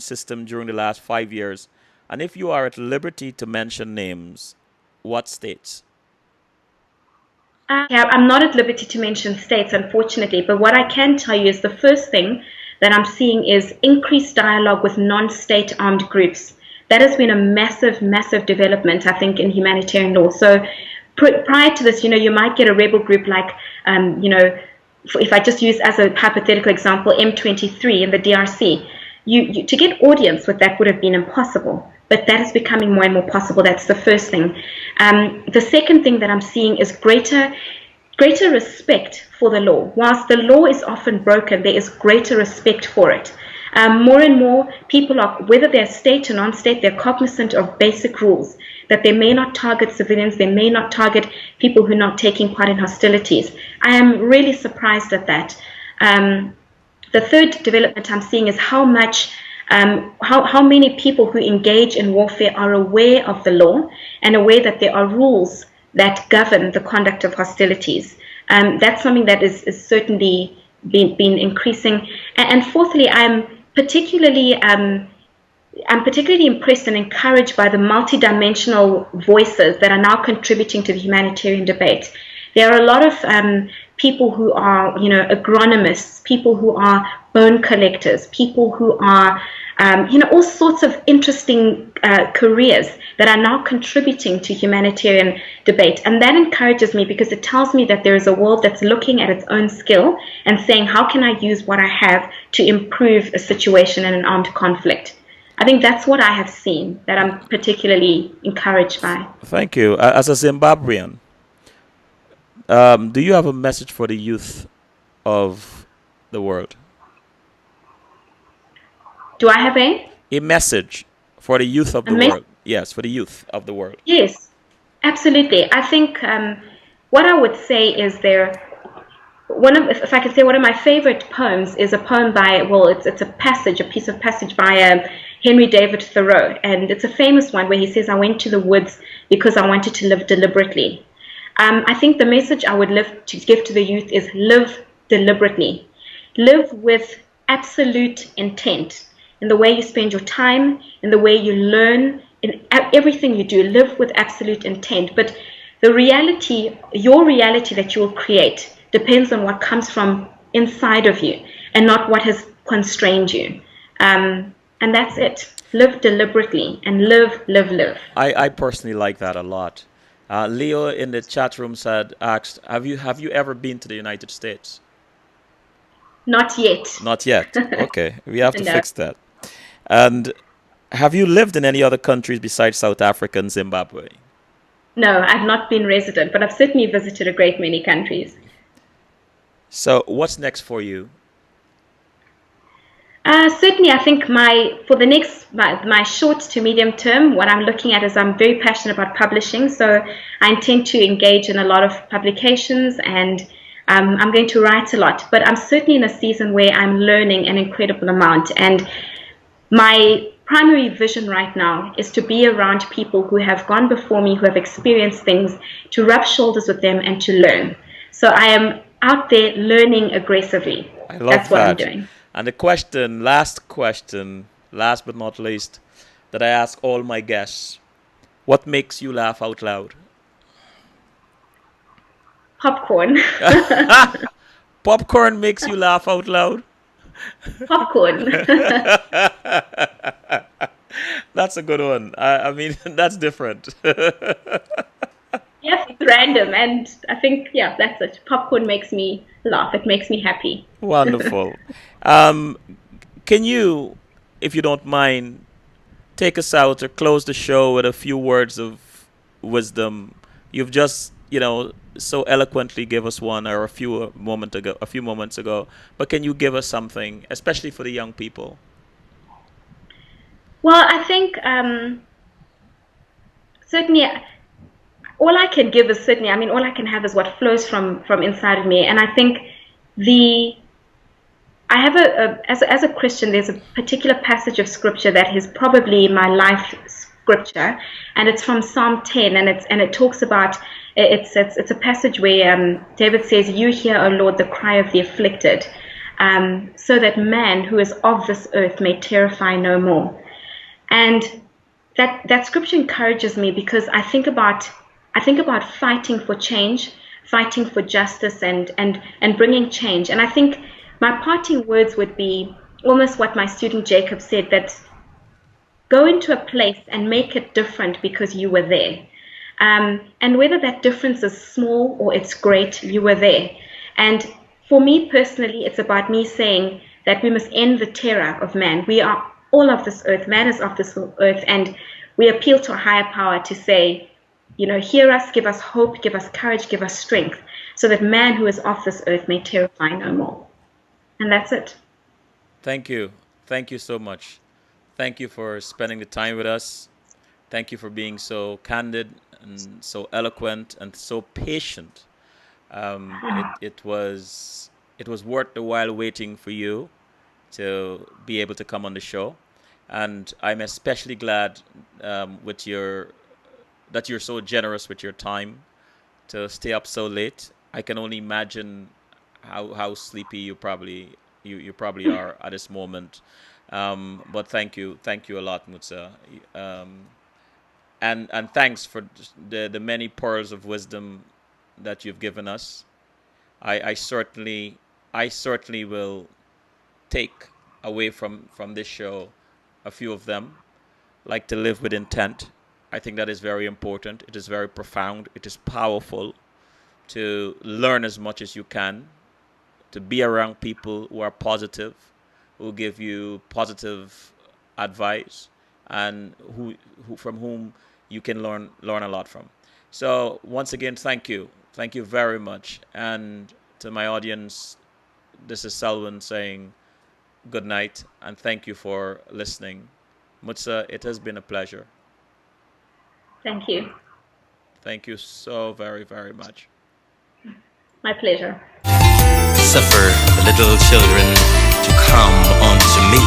system during the last 5 years? And if you are at liberty to mention names, what states? Yeah, I'm not at liberty to mention states, unfortunately, but what I can tell you is the first thing that I'm seeing is increased dialogue with non-state armed groups. That has been a massive, massive development, I think, in humanitarian law. So prior to this, you might get a rebel group like, if I just use as a hypothetical example, M23 in the DRC. To get audience with that would have been impossible, but that is becoming more and more possible. That's the first thing. The second thing that I'm seeing is greater respect for the law. Whilst the law is often broken, there is greater respect for it. More and more people are, whether they're state or non-state, they're cognizant of basic rules, that they may not target civilians, they may not target people who are not taking part in hostilities. I am really surprised at that. The third development I'm seeing is how many people who engage in warfare are aware of the law and aware that there are rules that govern the conduct of hostilities. That's something that is certainly been increasing. And fourthly, I'm particularly impressed and encouraged by the multidimensional voices that are now contributing to the humanitarian debate. There are a lot of people who are, agronomists, people who are bone collectors, people who are, all sorts of interesting careers that are now contributing to humanitarian debate. And that encourages me because it tells me that there is a world that's looking at its own skill and saying, how can I use what I have to improve a situation in an armed conflict? I think that's what I have seen that I'm particularly encouraged by. Thank you. As a Zimbabwean, do you have a message for the youth of the world? Do I have a message for the youth of the world? Yes, for the youth of the world. Yes, absolutely. I think what I would say is if I could say one of my favorite poems is a poem by, it's a piece of passage by Henry David Thoreau, and it's a famous one where he says, "I went to the woods because I wanted to live deliberately." I think the message I would live to give to the youth is live deliberately. Live with absolute intent in the way you spend your time, in the way you learn, in everything you do. Live with absolute intent. But your reality that you will create depends on what comes from inside of you and not what has constrained you. And that's it. Live deliberately and live. I personally like that a lot. Leo in the chat room asked, have you ever been to the United States? Not yet. Not yet. Okay, we have to fix that. And have you lived in any other countries besides South Africa and Zimbabwe? No, I've not been resident, but I've certainly visited a great many countries. So what's next for you? Certainly, I think my short to medium term, what I'm looking at is I'm very passionate about publishing. So I intend to engage in a lot of publications, and I'm going to write a lot. But I'm certainly in a season where I'm learning an incredible amount. And my primary vision right now is to be around people who have gone before me, who have experienced things, to rub shoulders with them and to learn. So I am out there learning aggressively. That's what I'm doing. And the last but not least, that I ask all my guests, what makes you laugh out loud? Popcorn. Popcorn makes you laugh out loud? Popcorn. That's a good one. I mean, that's different. Yes, it's random, and I think, yeah, that's it. Popcorn makes me laugh. It makes me happy. Wonderful. Um, can you, if you don't mind, take us out or close the show with a few words of wisdom? You've just, so eloquently give us one, or a few moments ago. But can you give us something, especially for the young people? Well, I think certainly all I can give is certainly, I mean, all I can have is what flows from inside of me. And I think the I have as a Christian, there's a particular passage of scripture that is probably my life scripture, and it's from Psalm 10, and it talks about it's a passage where David says, "You hear, O Lord, the cry of the afflicted, so that man who is of this earth may terrify no more." And that scripture encourages me because I think about fighting for change, fighting for justice, and bringing change. And I think my parting words would be almost what my student Jacob said, that go into a place and make it different because you were there. And whether that difference is small or it's great, you were there. And for me personally, it's about me saying that we must end the terror of man. We are all of this earth. Man is of this earth. And we appeal to a higher power to say, hear us, give us hope, give us courage, give us strength, so that man who is of this earth may terrify no more. And that's it. Thank you. Thank you so much. Thank you for spending the time with us. Thank you for being so candid and so eloquent and so patient. It was worth the while waiting for you to be able to come on the show, and I'm especially glad that you're so generous with your time to stay up so late. I can only imagine how sleepy you probably are at this moment. But thank you a lot, Mutsa. And thanks for the many pearls of wisdom that you've given us. I certainly will take away from this show a few of them, like to live with intent. I think that is very important. It is very profound. It is powerful to learn as much as you can, to be around people who are positive, who give you positive advice, and who from whom you can learn a lot from. So once again, thank you very much. And to my audience, this is Selwyn saying good night and thank you for listening. Mutsa, it has been a pleasure. Thank you. Thank you so very, very much. My pleasure. Suffer the little children to come unto me.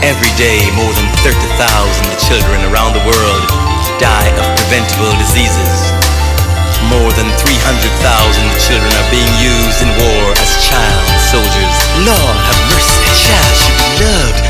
Every day, more than 30,000 children around the world die of preventable diseases. More than 300,000 children are being used in war as child soldiers. Lord have mercy, child should be loved